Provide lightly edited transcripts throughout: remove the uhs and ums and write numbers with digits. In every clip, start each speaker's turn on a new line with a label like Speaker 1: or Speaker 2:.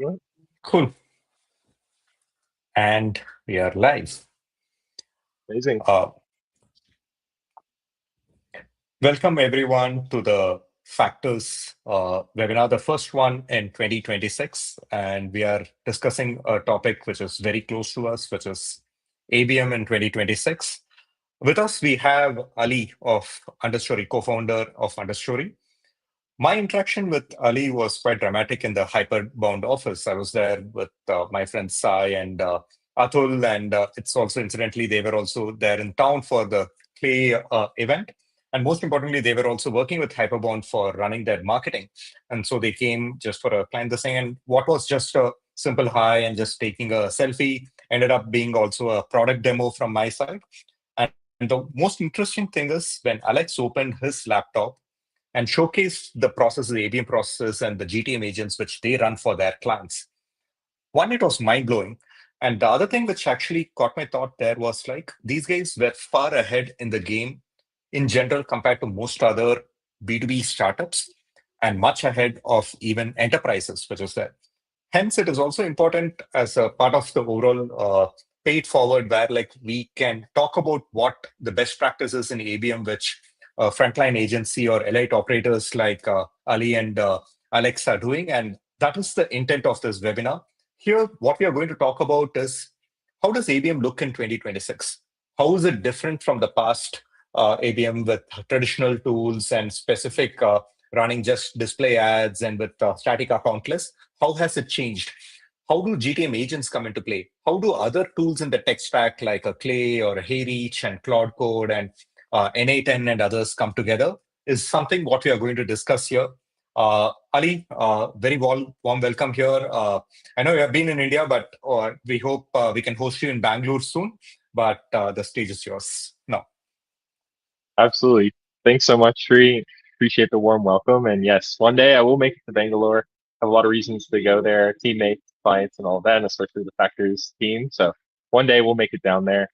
Speaker 1: Yeah,
Speaker 2: Cool. And we are live.
Speaker 1: amazing.
Speaker 2: Uh, Welcome everyone to the Factors webinar, the first one in 2026. And we are discussing a topic which is very close to us, which is ABM in 2026. With us, we have Ali of Understory, co-founder of Understory. My interaction with Ali was quite dramatic in the Hyperbound office. I was there with my friends Sai and Atul, and it's also incidentally, they were also there in town for the Clay event. And most importantly, they were also working with Hyperbound for running their marketing. And so they came just for a client this thing. And what was just a simple hi and just taking a selfie ended up being also a product demo from my side. And the most interesting thing is when Alex opened his laptop and showcase the processes, the ABM processes, and the GTM agents which they run for their clients. One, it was mind blowing. And the other thing which actually caught my thought there was like these guys were far ahead in the game in general compared to most other B2B startups and much ahead of even enterprises, which is there. Hence, it is also important as a part of the overall paid forward where like we can talk about what the best practices in ABM, which frontline agency or elite operators like Ali and Alex are doing. And that is the intent of this webinar. Here, what we are going to talk about is how does ABM look in 2026? How is it different from the past ABM with traditional tools and specific running just display ads and with static account lists? How has it changed? How do GTM agents come into play? How do other tools in the tech stack like a Clay or a HeyReach and Cloud Code and NA10 and others come together? Is something what we are going to discuss here. Ali, very warm welcome here. I know you have been in India, but we hope we can host you in Bangalore soon. But the stage is yours now.
Speaker 1: Absolutely. Thanks so much, Sri. Appreciate the warm welcome. And yes, one day I will make it to Bangalore. Have a lot of reasons to go there, teammates, clients, and all of that, and especially the Factors team. So one day we'll make it down there.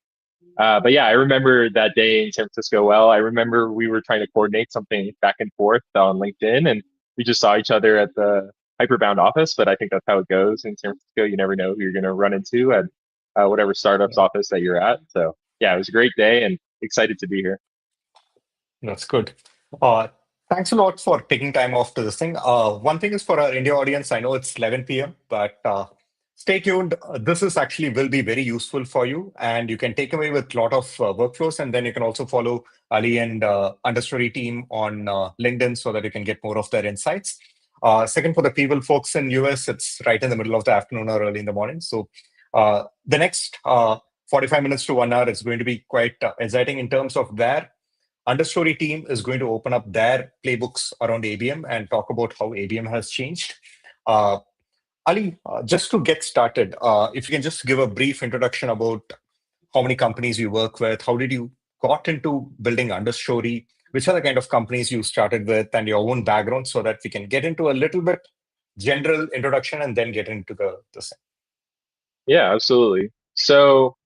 Speaker 1: But yeah, I remember that day in San Francisco well. I remember we were trying to coordinate something back and forth on LinkedIn, and we just saw each other at the Hyperbound office. But I think that's how it goes in San Francisco. You never know who you're going to run into at whatever startup's office that you're at. So yeah, it was a great day and excited to be here.
Speaker 2: That's good. Uh, Thanks a lot for taking time off to this thing. One thing is for our India audience, I know it's 11 p.m., but stay tuned. This is actually will be very useful for you, and you can take away with a lot of workflows, and then you can also follow Ali and Understory team on LinkedIn so that you can get more of their insights. Second, for the people folks in US, it's right in the middle of the afternoon or early in the morning. So the next 45 minutes to 1 hour is going to be quite exciting in terms of where Understory team is going to open up their playbooks around ABM and talk about how ABM has changed. Uh, Ali, just to get started, if you can just give a brief introduction about how many companies you work with, how did you got into building Understory, which are the kind of companies you started with, and your own background, so that we can get into a little bit general introduction and then get into the thing.
Speaker 1: Yeah, absolutely. So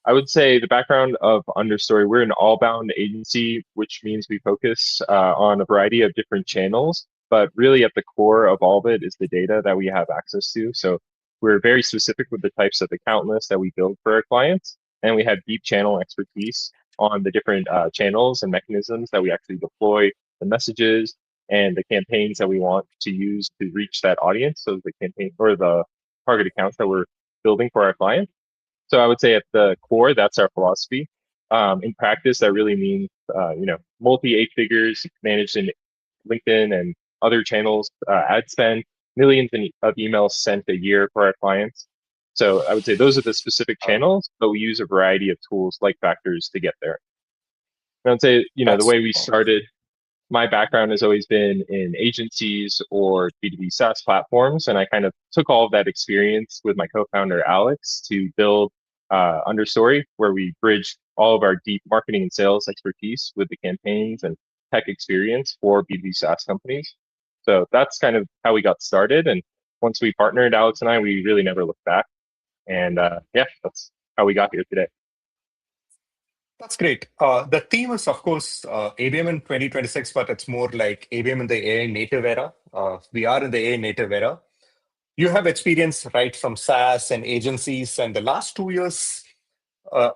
Speaker 1: I would say the background of Understory, we're an all-bound agency, which means we focus on a variety of different channels, but really at the core of all of it is the data that we have access to. So we're very specific with the types of account lists that we build for our clients, and we have deep channel expertise on the different channels and mechanisms that we actually deploy the messages and the campaigns that we want to use to reach that audience. So the campaign or the target accounts that we're building for our clients. So I would say at the core, that's our philosophy. In practice, that really means multi eight figures managed in LinkedIn and other channels, ad spend, millions of emails sent a year for our clients. So I would say those are the specific channels, but we use a variety of tools like Factors to get there. I would say, the
Speaker 2: That's
Speaker 1: way we started, my background has always been in agencies or B2B SaaS platforms. And I kind of took all of that experience with my co-founder, Alex, to build Understory, where we bridge all of our deep marketing and sales expertise with the campaigns and tech experience for B2B SaaS companies. So that's kind of how we got started. And once we partnered, Alex and I, we really never looked back. And yeah, that's how we got here today.
Speaker 2: That's great. The theme is, of course, ABM in 2026, but it's more like ABM in the AI native era. We are in the AI native era. You have experience right from SaaS and agencies, and the last 2 years, uh,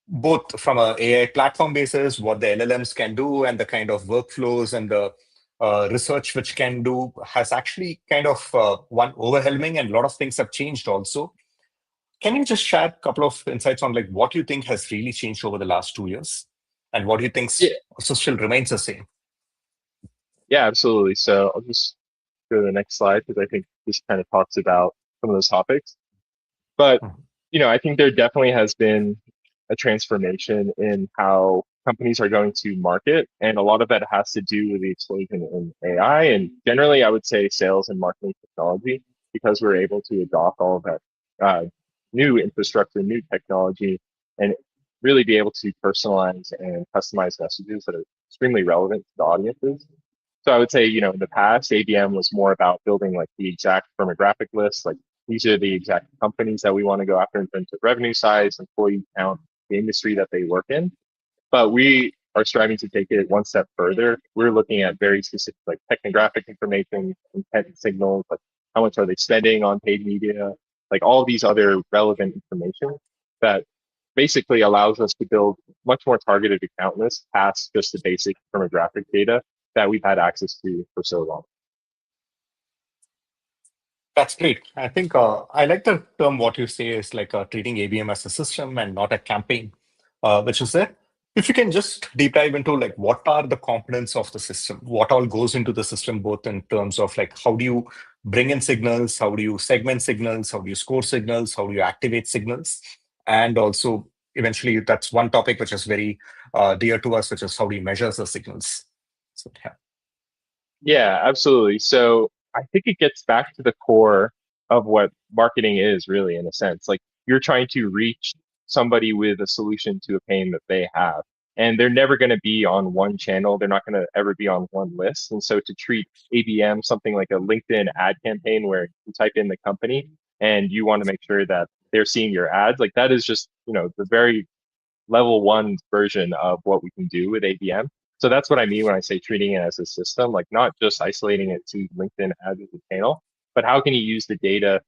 Speaker 2: both from a AI platform basis, what the LLMs can do, and the kind of workflows and the research which can do has actually kind of one overwhelming, and a lot of things have changed also. Can you just share a couple of insights on like what you think has really changed over the last 2 years, and what do you think
Speaker 1: Yeah,
Speaker 2: still remains the same?
Speaker 1: yeah, absolutely. So I'll just go to the next slide because I think this kind of talks about some of those topics. But,
Speaker 2: Mhm.
Speaker 1: I think there definitely has been a transformation in how companies are going to market. And a lot of that has to do with the explosion in AI and generally, I would say sales and marketing technology, because we're able to adopt all of that uh, new infrastructure, new technology, and really be able to personalize and customize messages that are extremely relevant to the audiences. So I would say, in the past, ABM was more about building like the exact firmographic list, like these are the exact companies that we want to go after in terms of revenue size, employee count, the industry that they work in. But we are striving to take it one step further. We're looking at very specific, like technographic information, intent signals, like how much are they spending on paid media, like all these other relevant information that basically allows us to build much more targeted account lists past just the basic firmographic data that we've had access to for so long.
Speaker 2: That's great. I think I like the term what you say is like treating ABM as a system and not a campaign, which is there. If you can just deep dive into like what are the components of the system, what all goes into the system, both in terms of like how do you bring in signals, how do you segment signals, how do you score signals, how do you activate signals, and also eventually that's one topic which is very dear to us, which is how do you measure the signals. So yeah.
Speaker 1: Yeah, absolutely. So I think it gets back to the core of what marketing is really, in a sense. Like you're trying to reach somebody with a solution to a pain that they have. And they're never going to be on one channel. They're not going to ever be on one list. And so to treat ABM, something like a LinkedIn ad campaign where you type in the company and you want to make sure that they're seeing your ads, like that is just, the very level one version of what we can do with ABM. So that's what I mean when I say treating it as a system, like not just isolating it to LinkedIn ads as a channel, but how can you use the data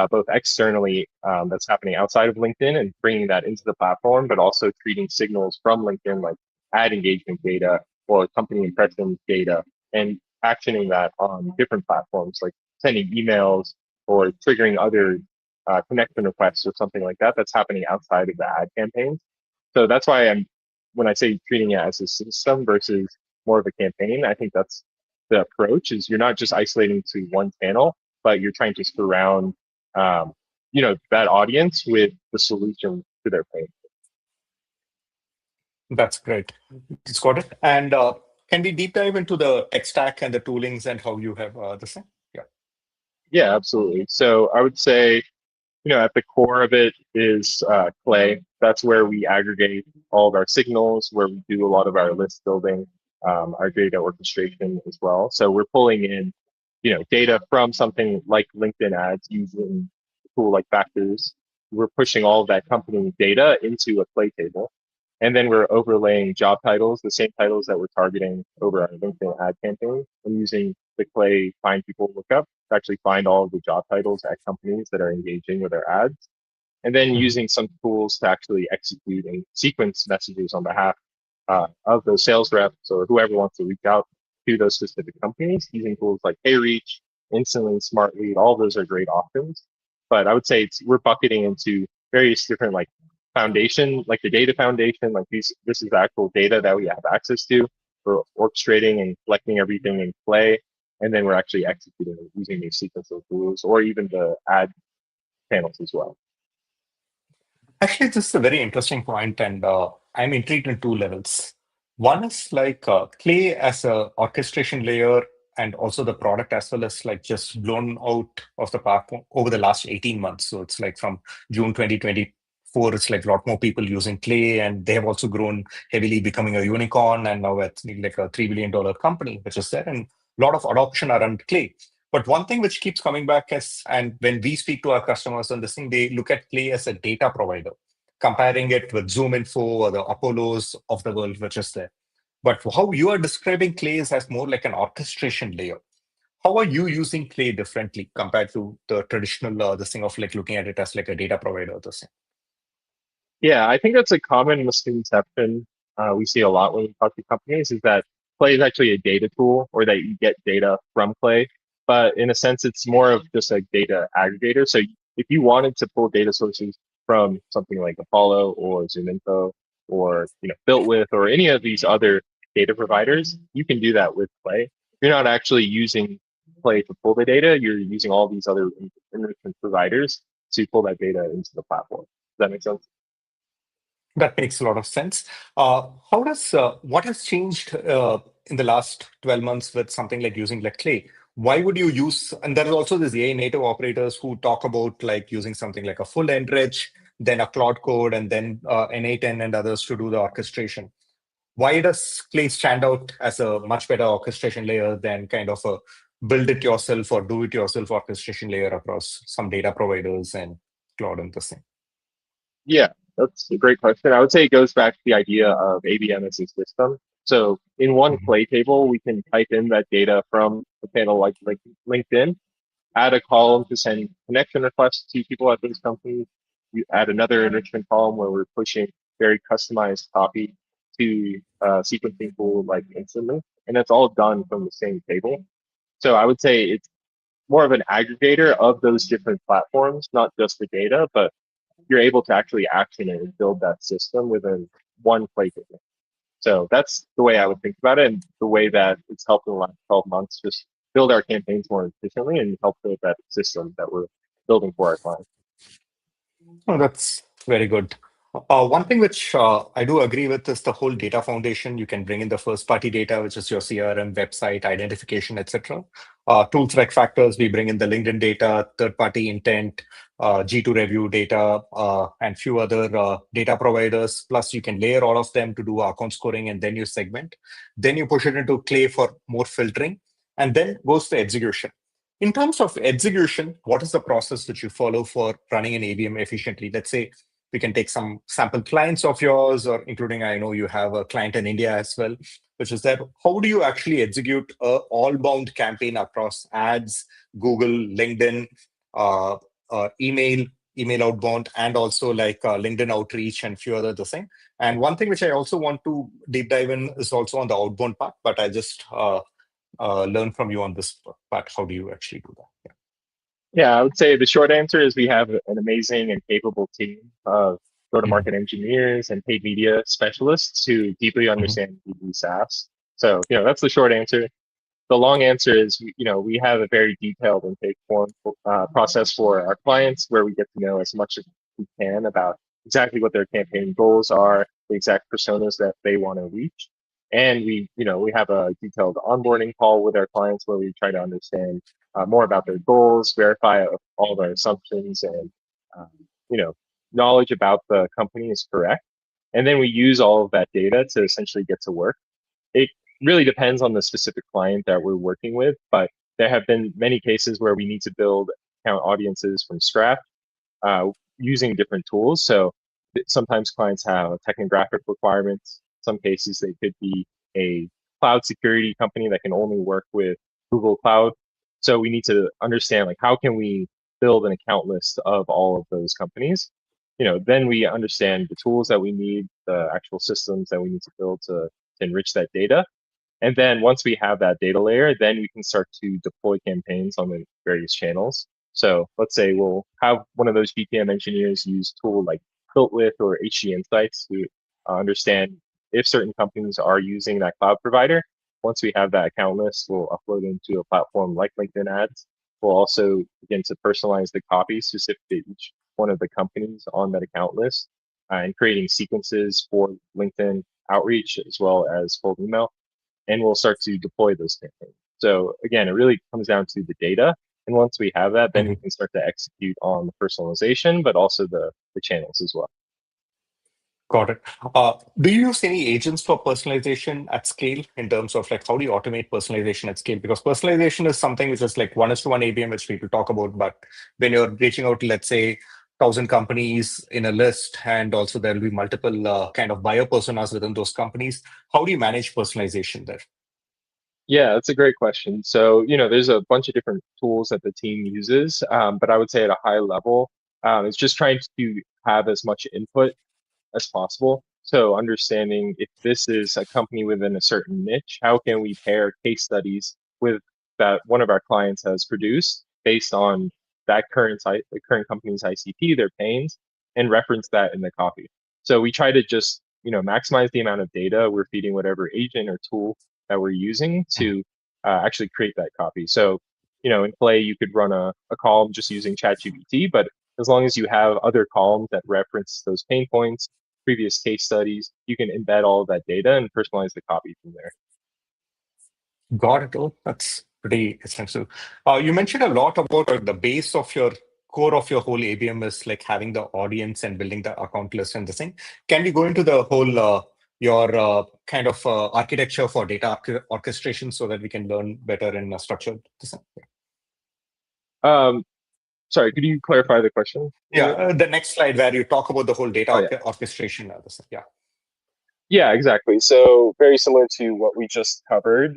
Speaker 1: both externally that's happening outside of LinkedIn and bringing that into the platform, but also treating signals from LinkedIn like ad engagement data or company impressions data and actioning that on different platforms like sending emails or triggering other connection requests or something like that that's happening outside of the ad campaigns. So that's why when I say treating it as a system versus more of a campaign, I think that's the approach is you're not just isolating to one channel, but you're trying to surround, that audience with the solution to their pain.
Speaker 2: That's great. It's got it. And can we deep dive into the tech stack and the toolings and how you have the same? Yeah.
Speaker 1: Yeah, absolutely. So I would say, at the core of it is Clay. That's where we aggregate all of our signals, where we do a lot of our list building, our data orchestration as well. So we're pulling in, data from something like LinkedIn ads using a tool like Factors. We're pushing all of that company data into a Clay table. And then we're overlaying job titles, the same titles that we're targeting over our LinkedIn ad campaign, and using the Clay find people lookup to actually find all of the job titles at companies that are engaging with our ads. And then
Speaker 2: Mhm.
Speaker 1: using some tools to actually execute and sequence messages on behalf of those sales reps or whoever wants to reach out to those specific companies using tools like HeyReach, Instantly, Smart Lead. All of those are great options. But I would say we're bucketing into various different like foundation, like the data foundation, like this is the actual data that we have access to. We're orchestrating and collecting everything in Play, and then we're actually executing it using these sequential tools or even the ad panels as well.
Speaker 2: Actually, this is a very interesting point, and I'm intrigued in two levels. One is like Clay as a orchestration layer, and also the product as well as like just blown out of the park over the last 18 months. So it's like from June 2024, it's like a lot more people using Clay, and they have also grown heavily, becoming a unicorn, and now it's like a $3 billion company, which is there, and a lot of adoption around Clay. But one thing which keeps coming back is, and when we speak to our customers on this thing, they look at Clay as a data provider, comparing it with Zoom Info or the Apollos of the world, which is there. But how you are describing Clay is as more like an orchestration layer. how are you using Clay differently compared to the traditional this thing of like looking at it as like a data provider? This thing.
Speaker 1: Yeah, I think that's a common misconception we see a lot when we talk to companies is that Clay is actually a data tool or that you get data from Clay. But in a sense, it's more of just a data aggregator. So if you wanted to pull data sources from something like Apollo or ZoomInfo or Built with or any of these other data providers, you can do that with Clay. You're not actually using Clay to pull the data. You're using all these other enrichment providers to pull that data into the platform. Does that make sense?
Speaker 2: That makes a lot of sense. How does what has changed in the last 12 months with something like using like Clay? Why would you use? And there is also this AI native operators who talk about like using something like a full enrich, then a Cloud Code, and then N8N and others to do the orchestration. Why does Clay stand out as a much better orchestration layer than kind of a build it yourself or do it yourself orchestration layer across some data providers and cloud and the same?
Speaker 1: Yeah, that's a great question. I would say it goes back to the idea of ABM as a system. So in one
Speaker 2: Mhm.
Speaker 1: play table, we can type in that data from a panel like LinkedIn, add a column to send connection requests to people at those companies. You add another enrichment column where we're pushing very customized copy to sequencing tool like instantly. And that's all done from the same table. So I would say it's more of an aggregator of those different platforms, not just the data, but you're able to actually action it and build that system within one playtable. So that's the way I would think about it, and the way that it's helped in the last 12 months just build our campaigns more efficiently and help build that system that we're building for our clients.
Speaker 2: Oh, that's very good. One thing which I do agree with is the whole data foundation. You can bring in the first party data, which is your CRM, website, identification, etc. Tools like Factors, we bring in the LinkedIn data, third party intent, G2 review data, and few other data providers. Plus, you can layer all of them to do account scoring and then you segment. Then you push it into Clay for more filtering, and then goes to execution. In terms of execution, what is the process that you follow for running an ABM efficiently? Let's say we can take some sample clients of yours, or including I know you have a client in India as well, which is that how do you actually execute a all-bound campaign across ads, Google, LinkedIn, uh, email outbound, and also like LinkedIn outreach and few other the same. And one thing which I also want to deep dive in is also on the outbound part, but I just learn from you on this part. How do you actually do that?
Speaker 1: Yeah, I would say the short answer is we have an amazing and capable team of
Speaker 2: Yeah.
Speaker 1: go-to-market engineers and paid media specialists who deeply
Speaker 2: Mhm.
Speaker 1: understand B2B SaaS. So, that's the short answer. The long answer is, we have a very detailed intake form process for our clients where we get to know as much as we can about exactly what their campaign goals are, the exact personas that they want to reach. And we have a detailed onboarding call with our clients where we try to understand more about their goals, verify all of our assumptions and, um, you know, knowledge about the company is correct. And then we use all of that data to essentially get to work. It really depends on the specific client that we're working with, but there have been many cases where we need to build account audiences from scratch uh, using different tools. So sometimes clients have technographic requirements. Some cases they could be a cloud security company that can only work with Google Cloud. So we need to understand like how can we build an account list of all of those companies. Then we understand the tools that we need, the actual systems that we need to build to enrich that data. And then once we have that data layer, then we can start to deploy campaigns on the various channels. So let's say we'll have one of those GTM engineers use tool like Built with or HG Insights to understand if certain companies are using that cloud provider. Once we have that account list, we'll upload into a platform like LinkedIn Ads. We'll also begin to personalize the copy specific to each one of the companies on that account list and creating sequences for LinkedIn outreach as well as cold email, and we'll start to deploy those campaigns. So again, it really comes down to the data. And once we have that, then we
Speaker 2: Mhm.
Speaker 1: can start to execute on the personalization, but also the channels as well.
Speaker 2: Got it. Do you use any agents for personalization at scale in terms of like how do you automate personalization at scale? Because personalization is something which is like one is to one ABM, which people talk about. But when you're reaching out to, let's say, 1,000 companies in a list, and also there will be multiple kind of buyer personas within those companies, how do you manage personalization there?
Speaker 1: Yeah, that's a great question. So, there's a bunch of different tools that the team uses, but I would say at a high level, it's just trying to have as much input as possible. So understanding if this is a company within a certain niche, how can we pair case studies with that one of our clients has produced based on that the current company's ICP, their pains, and reference that in the copy. So we try to just, maximize the amount of data we're feeding whatever agent or tool that we're using
Speaker 2: Mhm.
Speaker 1: to actually create that copy. So, in Play, you could run a column just using ChatGPT, but as long as you have other columns that reference those pain points, previous case studies, you can embed all of that data and personalize the copy from there.
Speaker 2: Got it. Oh, that's pretty extensive. You mentioned a lot about the base of your core of your whole ABM is like having the audience and building the account list and the thing. Can we go into the whole your kind of architecture for data orchestration so that we can learn better in a structured design?
Speaker 1: Um, Sorry, could you clarify the question a
Speaker 2: Yeah,
Speaker 1: little bit?
Speaker 2: the next slide where you talk about the whole data
Speaker 1: Oh yeah.
Speaker 2: orchestration. This thing. Yeah.
Speaker 1: Yeah, exactly. So very similar to what we just covered.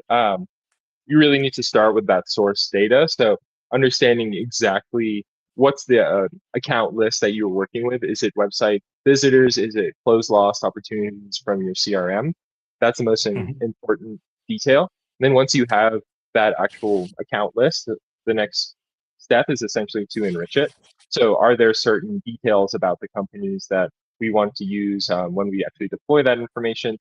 Speaker 1: You really need to start with that source data. So understanding exactly what's the account list that you're working with. Is it website visitors? Is it close lost opportunities from your CRM? That's the most
Speaker 2: Mhm.
Speaker 1: important detail. And then once you have that actual account list, the next step is essentially to enrich it. So are there certain details about the companies that we want to use when we actually deploy that information?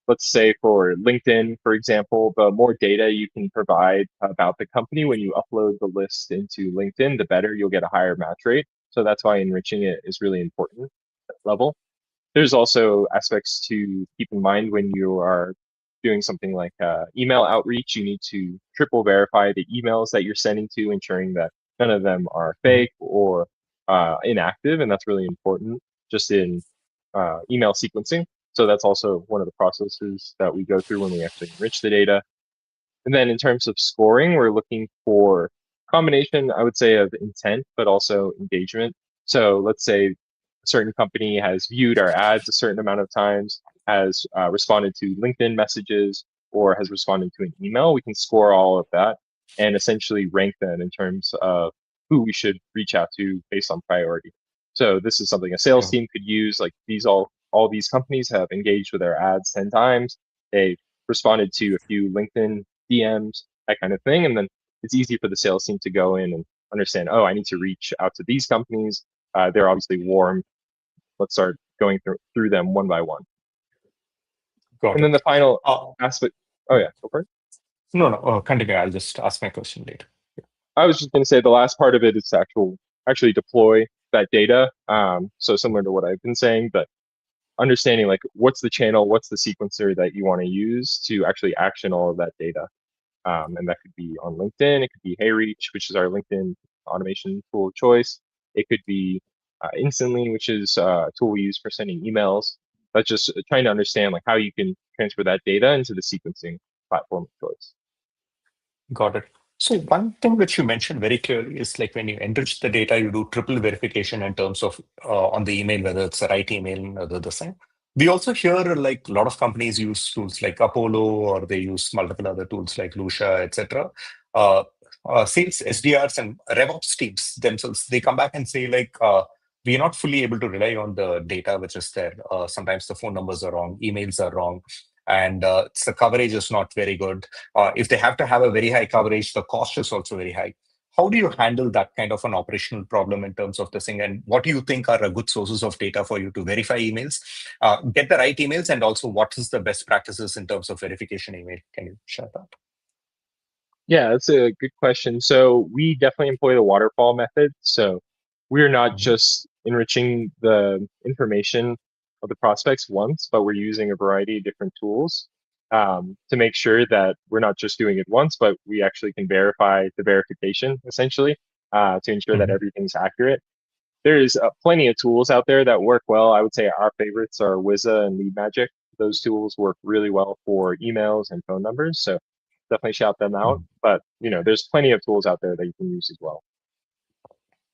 Speaker 1: Let's say for LinkedIn, for example, the more data you can provide about the company when you upload the list into LinkedIn, the better you'll get a higher match rate. So that's why enriching it is really important at that level. There's also aspects to keep in mind when you are doing something like email outreach. You need to triple verify the emails that you're sending to, ensuring that none of them are
Speaker 2: Mhm.
Speaker 1: fake or inactive. And that's really important just in email sequencing. So that's also one of the processes that we go through when we actually enrich the data. And then in terms of scoring, we're looking for a combination, I would say, of intent, but also engagement. So let's say a certain company has viewed our ads a certain amount of times, has responded to LinkedIn messages, or has responded to an email. We can score all of that and essentially rank them in terms of who we should reach out to based on priority. So this is something a sales
Speaker 2: Yeah.
Speaker 1: team could use. Like all these companies have engaged with our ads 10 times. They responded to a few LinkedIn DMs, that kind of thing. And then it's easy for the sales team to go in and understand, oh, I need to reach out to these companies. They're obviously warm. Let's start going through them one by one.
Speaker 2: Got
Speaker 1: And then the
Speaker 2: it.
Speaker 1: final
Speaker 2: Uh,
Speaker 1: aspect, oh yeah, go for it.
Speaker 2: no, no, continue. I'll just ask my question later.
Speaker 1: I was just going to say the last part of it is to actually deploy that data. So similar to what I've been saying, but understanding like what's the channel, what's the sequencer that you want to use to actually action all of that data. And that could be on LinkedIn. It could be HeyReach, which is our LinkedIn automation tool of choice. It could be Instantly, which is a tool we use for sending emails. But just trying to understand like how you can transfer that data into the sequencing platform of choice.
Speaker 2: Got it. So one thing which you mentioned very clearly is like when you enrich the data, you do triple verification in terms of on the email, whether it's the right email or the same. We also hear like a lot of companies use tools like Apollo or they use multiple other tools like Lucia, etc. Uh, Sales SDRs and RevOps teams themselves, they come back and say like, we are not fully able to rely on the data which is there. Sometimes the phone numbers are wrong, emails are wrong, and the coverage is not very good. If they have to have a very high coverage, the cost is also very high. How do you handle that kind of an operational problem in terms of this thing? And what do you think are a good sources of data for you to verify emails, get the right emails, and also what is the best practices in terms of verification email? Can you share that?
Speaker 1: Yeah, that's a good question. So we definitely employ the waterfall method. So we're not
Speaker 2: Mhm.
Speaker 1: just enriching the information of the prospects once, but we're using a variety of different tools to make sure that we're not just doing it once, but we actually can verify the verification essentially to ensure that
Speaker 2: Mhm.
Speaker 1: everything's accurate. There's plenty of tools out there that work well. I would say our favorites are Wizza and Lead Magic. Those tools work really well for emails and phone numbers. So definitely shout them out.
Speaker 2: Mhm.
Speaker 1: But there's plenty of tools out there that you can use as well.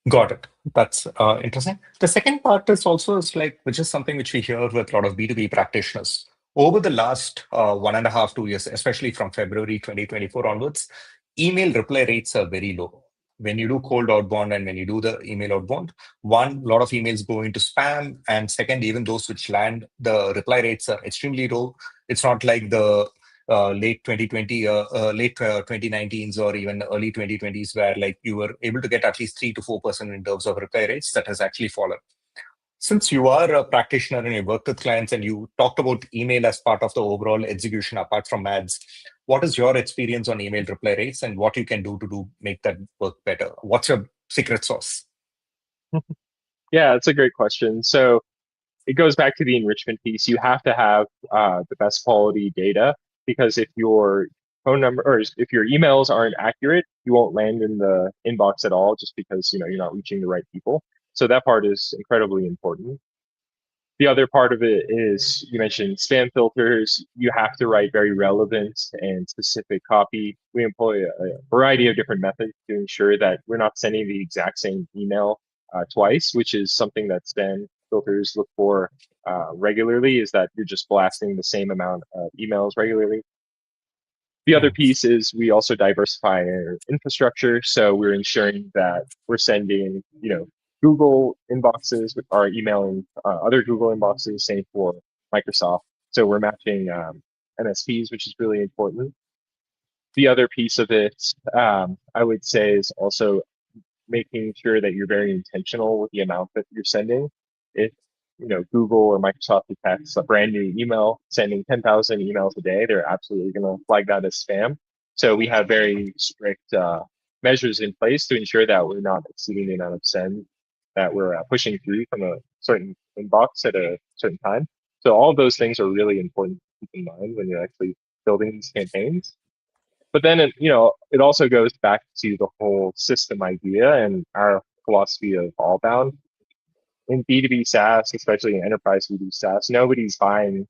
Speaker 2: Got it. That's interesting. The second part is also is like, which is something which we hear with a lot of B2B practitioners. over the last 1.5, 2 years, especially from February 2024 onwards, email reply rates are very low. When you do cold outbound and when you do the email outbound, one, a lot of emails go into spam, and second, even those which land, the reply rates are extremely low. It's not like the late 2020, late 2019s or even early 2020s, where like you were able to get at least 3 to 4% in terms of reply rates. That has actually fallen. Since you are a practitioner and you work with clients and you talked about email as part of the overall execution apart from ads, what is your experience on email reply rates and what you can do make that work better? What's your secret sauce?
Speaker 1: Yeah, that's a great question. So it goes back to the enrichment piece. You have to have the best quality data because if your phone number or if your emails aren't accurate, you won't land in the inbox at all just because you're not reaching the right people. So that part is incredibly important. The other part of it is you mentioned spam filters. You have to write very relevant and specific copy. We employ a variety of different methods to ensure that we're not sending the exact same email twice, which is something that spam filters look for regularly, is that you're just blasting the same amount of emails regularly. The other
Speaker 2: Mm.
Speaker 1: piece is we also diversify our infrastructure. So we're ensuring that we're sending, Google inboxes with our emailing other Google inboxes, same for Microsoft. So we're matching MSPs, which is really important. The other piece of it, I would say, is also making sure that you're very intentional with the amount that you're sending. If Google or Microsoft detects a brand new email sending 10,000 emails a day, they're absolutely going to flag that as spam. So we have very strict measures in place to ensure that we're not exceeding the amount of send that we're pushing through from a certain inbox at a certain time. So all of those things are really important to keep in mind when you're actually building these campaigns. But then it also goes back to the whole system idea and our philosophy of all bound. In B2B SaaS, especially in enterprise B2B SaaS, nobody's buying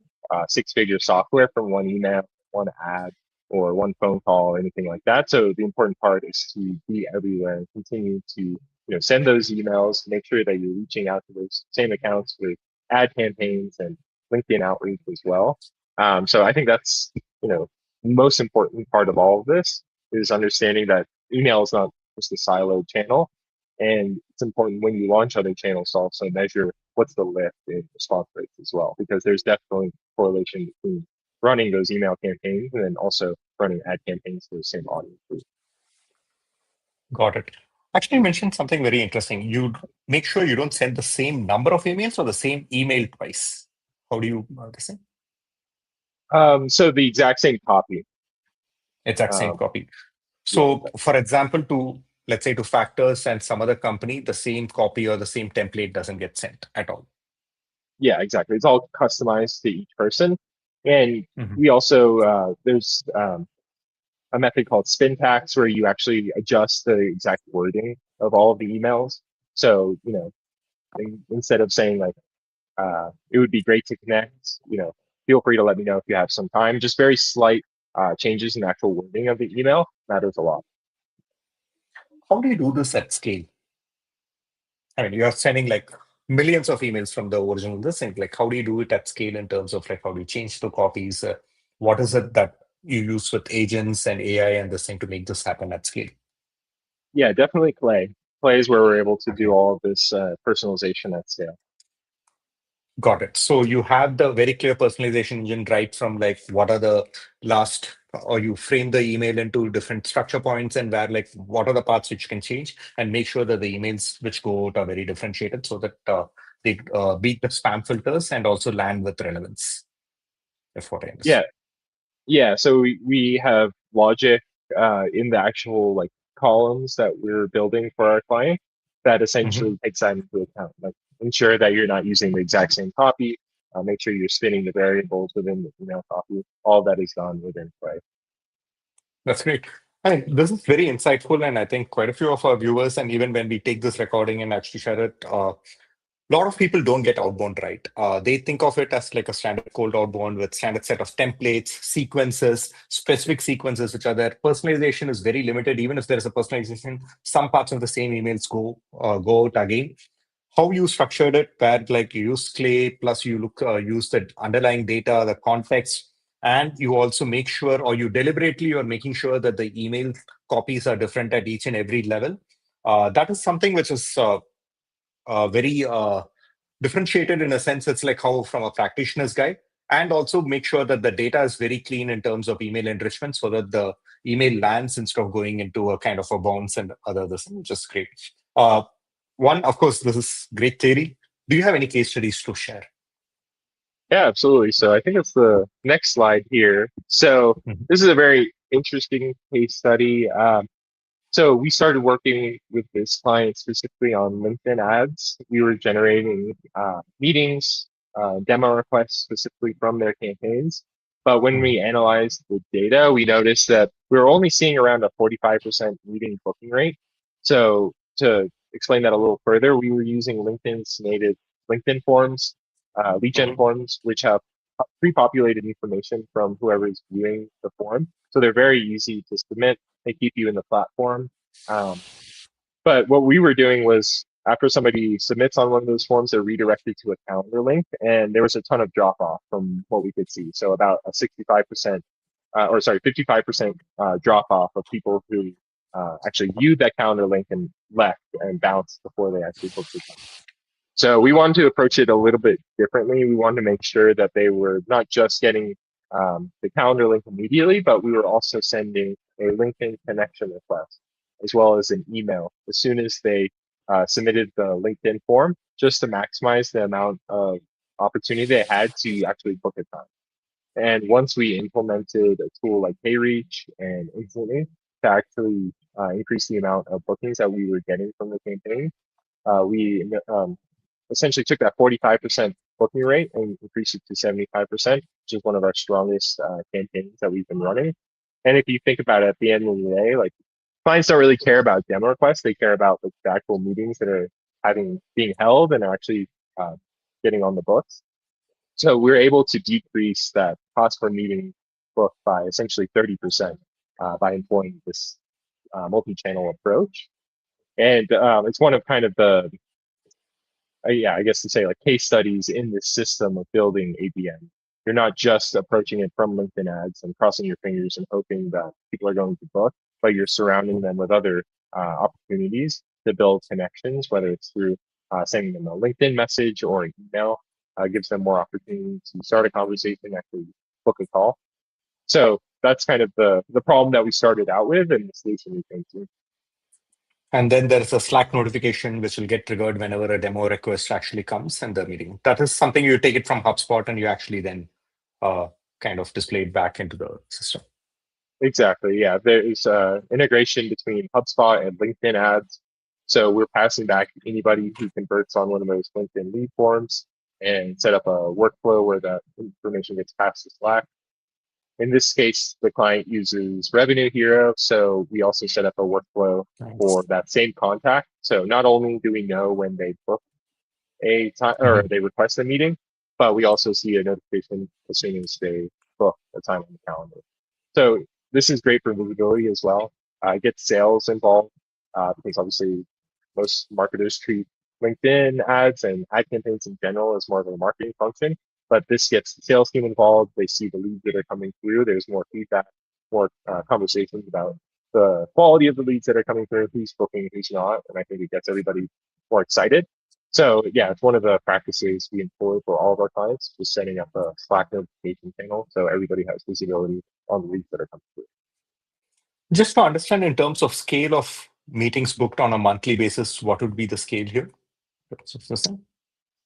Speaker 1: six-figure software from one email, one ad, or one phone call, or anything like that. So the important part is to be everywhere and continue to send those emails, make sure that you're reaching out to those same accounts with ad campaigns and LinkedIn outreach as well. So I think that's most important part of all of this is understanding that email is not just a siloed channel. And it's important when you launch other channels to also measure what's the lift in response rates as well, because there's definitely correlation between running those email campaigns and then also running ad campaigns to the same audience group.
Speaker 2: Got it. Actually, you mentioned something very interesting. You make sure you don't send the same number of emails or the same email twice. How do you this thing?
Speaker 1: So the exact same copy.
Speaker 2: Exact same
Speaker 1: Um,
Speaker 2: copy.
Speaker 1: yeah,
Speaker 2: So, for example, to let's say to Factors and some other company, the same copy or the same template doesn't get sent at all.
Speaker 1: yeah, exactly. It's all customized to each person. And
Speaker 2: Mhm.
Speaker 1: we also, there's a method called spin packs where you actually adjust the exact wording of all of the emails. So, instead of saying like, it would be great to connect, feel free to let me know if you have some time. Just very slight changes in actual wording of the email matters a lot.
Speaker 2: How do you do this at scale? I mean, you're sending like millions of emails from the original this thing. Like, how do you do it at scale in terms of like how do you change the copies? What is it that you use with agents and AI and this thing to make this happen at scale?
Speaker 1: Yeah, definitely Clay. Clay is where we're able to do
Speaker 2: Okay.
Speaker 1: all of this personalization at scale.
Speaker 2: Got it. So you have the very clear personalization engine right from like what are the last, or you frame the email into different structure points and where like what are the parts which can change and make sure that the emails which go out are very differentiated so that they beat the spam filters and also land with relevance, if what I
Speaker 1: Yeah,
Speaker 2: understood.
Speaker 1: yeah. So we have logic in the actual like columns that we're building for our client that
Speaker 2: Mhm.
Speaker 1: essentially takes that into account. Like ensure that you're not using the exact same copy. Make sure you're spinning the variables within the email copy. All that is done within Clay.
Speaker 2: That's great. I mean, this is very insightful, and I think quite a few of our viewers, and even when we take this recording and actually share it, a lot of people don't get outbound right. They think of it as like a standard cold outbound with standard set of templates, sequences, specific sequences which are there. Personalization is very limited. Even if there is a personalization, some parts of the same emails go out again. how you structured it, where like you use Clay, plus you use the underlying data, the context, and you also make sure, or you deliberately are making sure that the email copies are different at each and every level. That is something which is very differentiated in a sense. It's like how from a practitioner's guide, and also make sure that the data is very clean in terms of email enrichment so that the email lands instead of going into a kind of a bounce and other this, which is great. Uh, One, of course, this is great theory. Do you have any case studies to share?
Speaker 1: Yeah, absolutely. So I think it's the next slide here. So
Speaker 2: Mhm.
Speaker 1: this is a very interesting case study. So we started working with this client specifically on LinkedIn ads. We were generating meetings, demo requests specifically from their campaigns. But when
Speaker 2: Mhm.
Speaker 1: we analyzed the data, we noticed that we were only seeing around a 45% meeting booking rate. So to explain that a little further, we were using LinkedIn's native LinkedIn forms, lead gen
Speaker 2: Mhm.
Speaker 1: forms, which have pre-populated information from whoever's viewing the form. So they're very easy to submit. They keep you in the platform. Um, but what we were doing was after somebody submits on one of those forms, they're redirected to a calendar link, and there was a ton of drop off from what we could see. So about a 65%, or sorry, 55% drop off of people who actually viewed that calendar link and left and bounced before they actually booked the time. So we wanted to approach it a little bit differently. We wanted to make sure that they were not just getting the calendar link immediately, but we were also sending a LinkedIn connection request as well as an email as soon as they submitted the LinkedIn form, just to maximize the amount of opportunity they had to actually book a time. And once we implemented a tool like HeyReach and Instantly to actually increase the amount of bookings that we were getting from the campaign, we essentially took that 45% booking rate and increased it to 75%, which is one of our strongest campaigns that we've been running. And if you think about it at the end of the day, like clients don't really care about demo requests. They care about like, the actual meetings that are being held and are actually uh, getting on the books. So we're able to decrease that cost per meeting book by essentially 30% by employing this multi-channel approach. And it's one of kind of the yeah, I guess to say like case studies in this system of building ABM. You're not just approaching it from LinkedIn ads and crossing your fingers and hoping that people are going to book, but you're surrounding them with other opportunities to build connections, whether it's through sending them a LinkedIn message or an email, gives them more opportunity to start a conversation, actually book a call. So that's kind of the problem that we started out with and the solution we came to.
Speaker 2: And then there's a Slack notification which will get triggered whenever a demo request actually comes in the meeting. That is something you take it from HubSpot and you actually then uh, kind of display it back into the system.
Speaker 1: Exactly. Yeah. There's integration between HubSpot and LinkedIn ads. So we're passing back anybody who converts on one of those LinkedIn lead forms and set up a workflow where that information gets passed to Slack. In this case, the client uses Revenue Hero. So we also set up a workflow
Speaker 2: Nice.
Speaker 1: for that same contact. So not only do we know when they book a time or
Speaker 2: Mhm.
Speaker 1: they request a meeting, but we also see a notification as soon as they book a time on the calendar. So this is great for visibility as well. Get sales involved because obviously most marketers treat LinkedIn ads and ad campaigns in general as more of a marketing function. But this gets the sales team involved. They see the leads that are coming through. There's more feedback, more conversations about the quality of the leads that are coming through, who's booking, who's not. And I think it gets everybody more excited. So yeah, it's one of the practices we employ for all of our clients, just setting up a Slack notification channel so everybody has visibility on the leads that are coming through.
Speaker 2: Just to understand in terms of scale of meetings booked on a monthly basis, what would be the scale here?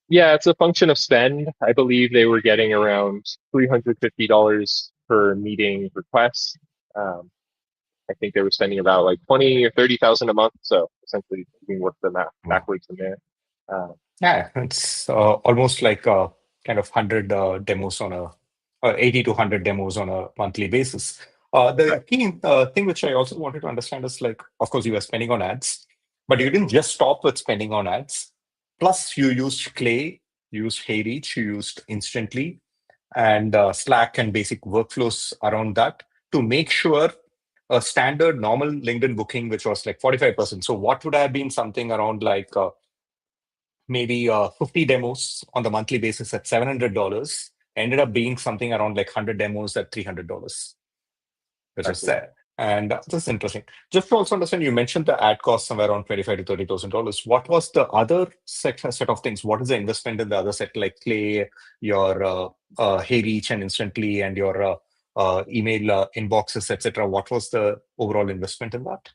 Speaker 1: Yeah, it's a function of spend. I believe they were getting around $350 per meeting request. Um, I think they were spending about like 20 or 30,000 a month. So essentially, you can work the math backwards from there. Uh,
Speaker 2: Yeah, it's almost like kind of 100 demos on a 80 to 100 demos on a monthly basis. The
Speaker 1: right.
Speaker 2: key thing which I also wanted to understand is like, of course, you were spending on ads, but you didn't just stop with spending on ads. Plus, you used Clay, you used HeyReach, you used Instantly, and Slack and basic workflows around that to make sure a standard normal LinkedIn booking, which was like 45%. So, what would have been something around like maybe 50 demos on the monthly basis at $700 ended up being something around like 100 demos at $300, which is
Speaker 1: Exactly.
Speaker 2: there. And that's interesting. Just to also understand, you mentioned the ad cost somewhere around $25 to $30,000. What was the other set of things? What is the investment in the other set, like Clay, your Hey Reach and Instantly, and your email inboxes, etc.? What was the overall investment in that?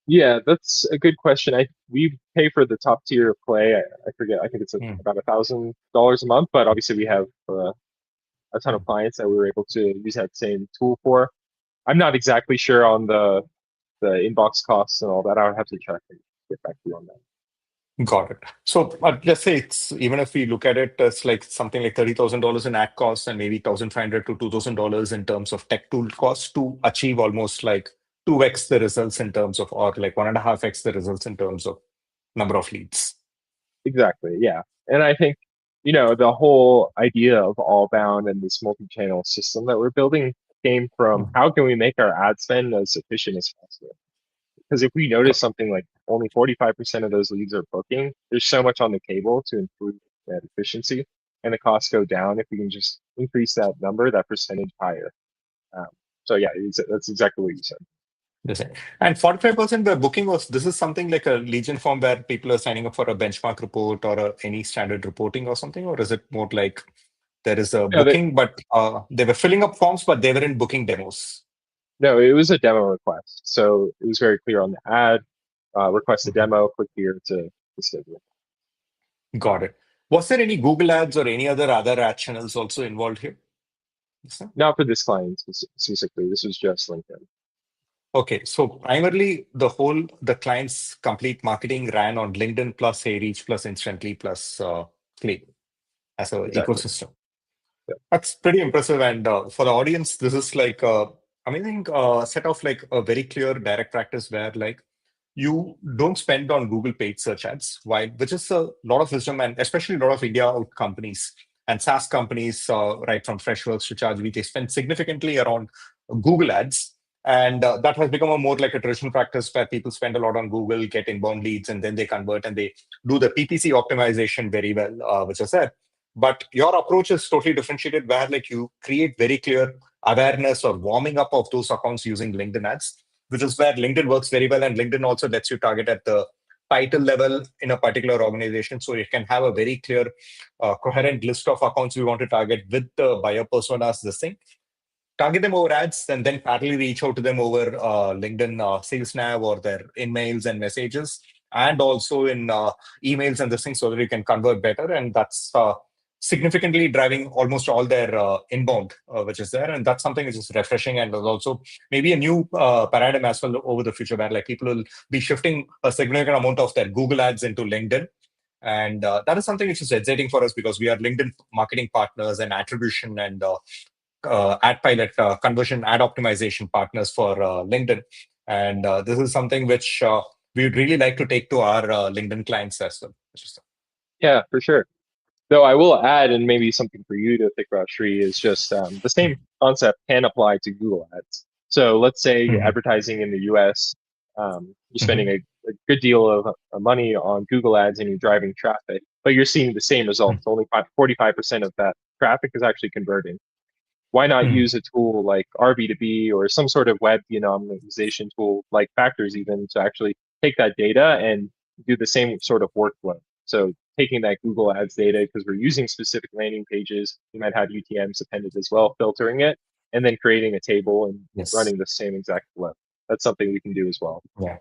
Speaker 1: Yeah, that's a good question. We pay for the top tier of Play. I forget. I think it's
Speaker 2: Hmm.
Speaker 1: about $1,000 a month. But obviously, we have a ton of
Speaker 2: Hmm.
Speaker 1: clients that we were able to use that same tool for. I'm not exactly sure on the inbox costs and all that. I would have to check and get back to you on that.
Speaker 2: Got it. So let's say it's even if we look at it as like something like $30,000 in ad costs and maybe 1,500 to $2,000 in terms of tech tool costs to achieve almost like 2x the results in terms of, or like 1.5x the results in terms of number of leads.
Speaker 1: Exactly. Yeah. And I think, the whole idea of all bound and this multi-channel system that we're building came from
Speaker 2: Mhm.
Speaker 1: how can we make our ad spend as efficient as possible? Because if we notice something like only 45% of those leads are booking, there's so much on the table to improve that efficiency and the costs go down if we can just increase that number, that percentage higher. Um, so yeah, that's exactly what you said.
Speaker 2: Yes, sir. And 45% the booking was, this is something like a Legion form where people are signing up for a benchmark report or any standard reporting or something, or is it more like there is a
Speaker 1: No, that,
Speaker 2: booking, but they were filling up forms, but they weren't booking demos?
Speaker 1: no, it was a demo request. So it was very clear on the ad, request a
Speaker 2: Mhm.
Speaker 1: demo, click here to schedule.
Speaker 2: Got it. Was there any Google Ads or any other ad channels also involved here? Yes, sir.
Speaker 1: Not for this client specifically. This was just LinkedIn.
Speaker 2: Okay, so primarily the client's complete marketing ran on LinkedIn plus HeyReach plus Instantly plus Clay as an
Speaker 1: Exactly.
Speaker 2: ecosystem.
Speaker 1: Yeah.
Speaker 2: That's pretty impressive. And for the audience, this is like amazing set of like a very clear direct practice where like you don't spend on Google paid search ads, which is a lot of wisdom, and especially a lot of India out companies and SaaS companies, right from Freshworks to ChargeBee, they spend significantly around Google ads. And that has become a more like a traditional practice where people spend a lot on Google, get inbound leads, and then they convert and they do the PPC optimization very well, which is there. But your approach is totally differentiated where like you create very clear awareness or warming up of those accounts using LinkedIn ads, which is where LinkedIn works very well. And LinkedIn also lets you target at the title level in a particular organization. So you can have a very clear, coherent list of accounts we want to target with the buyer personas, this thing. Target them over ads and then parallelly reach out to them over LinkedIn Sales Nav or their emails and messages, and also in emails and this thing so that you can convert better. And that's significantly driving almost all their inbound, which is there. And that's something which is refreshing and is also maybe a new paradigm as well over the future where like people will be shifting a significant amount of their Google ads into LinkedIn. And that is something which is exciting for us because we are LinkedIn marketing partners and attribution and ad pilot conversion ad optimization partners for LinkedIn. And this is something which we would really like to take to our LinkedIn clients as well.
Speaker 1: Yeah, for sure. Though I will add, and maybe something for you to think about, Shri, is just the same concept can apply to Google Ads. So let's say you're
Speaker 2: Mhm.
Speaker 1: advertising in the US, you're spending
Speaker 2: Mhm.
Speaker 1: a good deal of money on Google Ads and you're driving traffic, but you're seeing the same results. Only 45% of that traffic is actually converting. Why not
Speaker 2: Mhm.
Speaker 1: use a tool like RB2B or some sort of web de-anonymization tool like Factors even to actually take that data and do the same sort of workflow. So taking that Google Ads data, because we're using specific landing pages, you might have UTMs appended as well, filtering it, and then creating a table and
Speaker 2: Yes.
Speaker 1: running the same exact flow. That's something we can do as well.
Speaker 2: Yeah.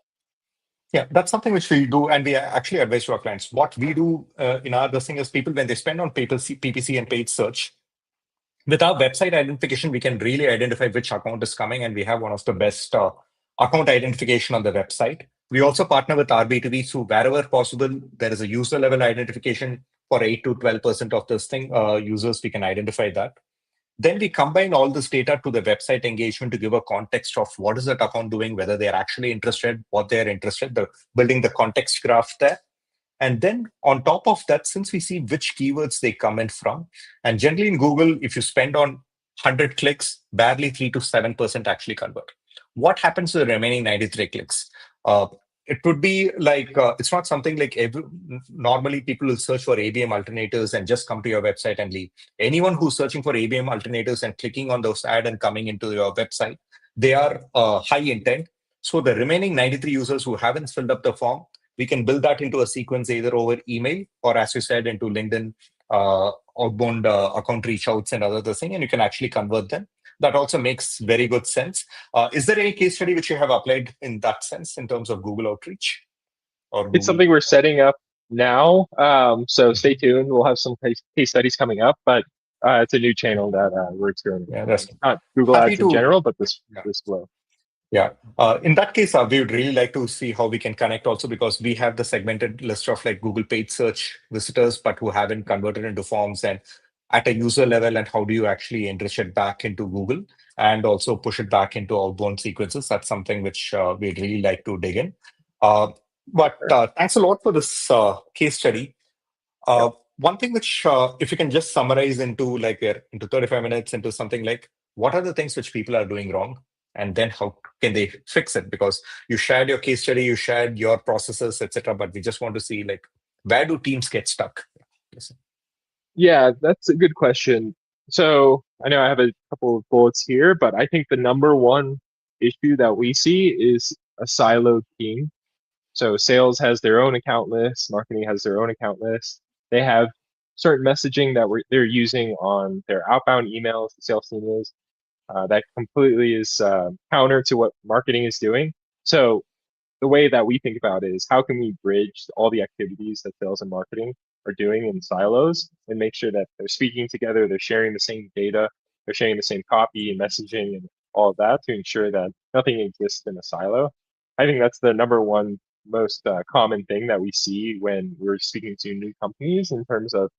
Speaker 2: Yeah, that's something which we do, and we actually advise to our clients. What we do in our this thing is people when they spend on PPC and paid search, with our website identification, we can really identify which account is coming, and we have one of the best account identification on the website. We also partner with RB2B, so wherever possible, there is a user level identification for 8 to 12% of this thing. Users, we can identify that. Then we combine all this data to the website engagement to give a context of what is that account doing, whether they're actually interested, what they're interested, building the context graph there. And then on top of that, since we see which keywords they come in from, and generally in Google, if you spend on 100 clicks, barely 3 to 7% actually convert. What happens to the remaining 93 clicks? it would be like it's not something like normally people will search for ABM alternatives and just come to your website and leave. Anyone who's searching for ABM alternatives and clicking on those ad and coming into your website, they are high intent. So the remaining 93 users who haven't filled up the form, we can build that into a sequence either over email or, as you said, into LinkedIn outbound account reach outs and other thing, and you can actually convert them. That also makes very good sense. Is there any case study which you have applied in that sense in terms of Google outreach or
Speaker 1: It's
Speaker 2: Google?
Speaker 1: something we're setting up now. So stay tuned. We'll have some case studies coming up, but it's a new channel that we're experimenting
Speaker 2: Yeah,
Speaker 1: on.
Speaker 2: that's
Speaker 1: Not Google
Speaker 2: happy
Speaker 1: Ads in
Speaker 2: to.
Speaker 1: general, but
Speaker 2: Yeah.
Speaker 1: this flow.
Speaker 2: Yeah. In that case, we would really like to see how we can connect also, because we have the segmented list of like Google paid search visitors, but who haven't converted into forms, and at a user level, and how do you actually enrich it back into Google and also push it back into outbound sequences. That's something which we'd really like to dig in. But thanks a lot for this case study.
Speaker 1: Yep.
Speaker 2: One thing which, if you can just summarize into like into 35 minutes into something like, what are the things which people are doing wrong, and then how can they fix it? Because you shared your case study, you shared your processes, etc. But we just want to see like, where do teams get stuck? Yes.
Speaker 1: Yeah, that's a good question. So I know I have a couple of bullets here, but I think the number one issue that we see is a siloed team. So sales has their own account list, marketing has their own account list. They have certain messaging that they're using on their outbound emails. The sales team is that completely is counter to what marketing is doing. So the way that we think about it is how can we bridge all the activities that sales and marketing are doing in silos and make sure that they're speaking together, they're sharing the same data, they're sharing the same copy and messaging and all of that to ensure that nothing exists in a silo. I think that's the number one most common thing that we see when we're speaking to new companies in terms of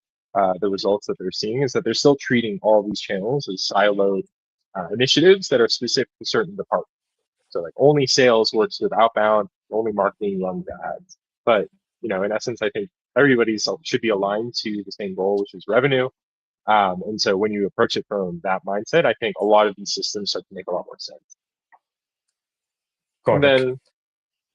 Speaker 1: the results that they're seeing is that they're still treating all these channels as siloed initiatives that are specific to certain departments. So like only sales works with outbound, only marketing runs ads. But in essence, I think everybody should be aligned to the same goal, which is revenue. And so when you approach it from that mindset, I think a lot of these systems start to make a lot more sense. And
Speaker 2: Got it.
Speaker 1: then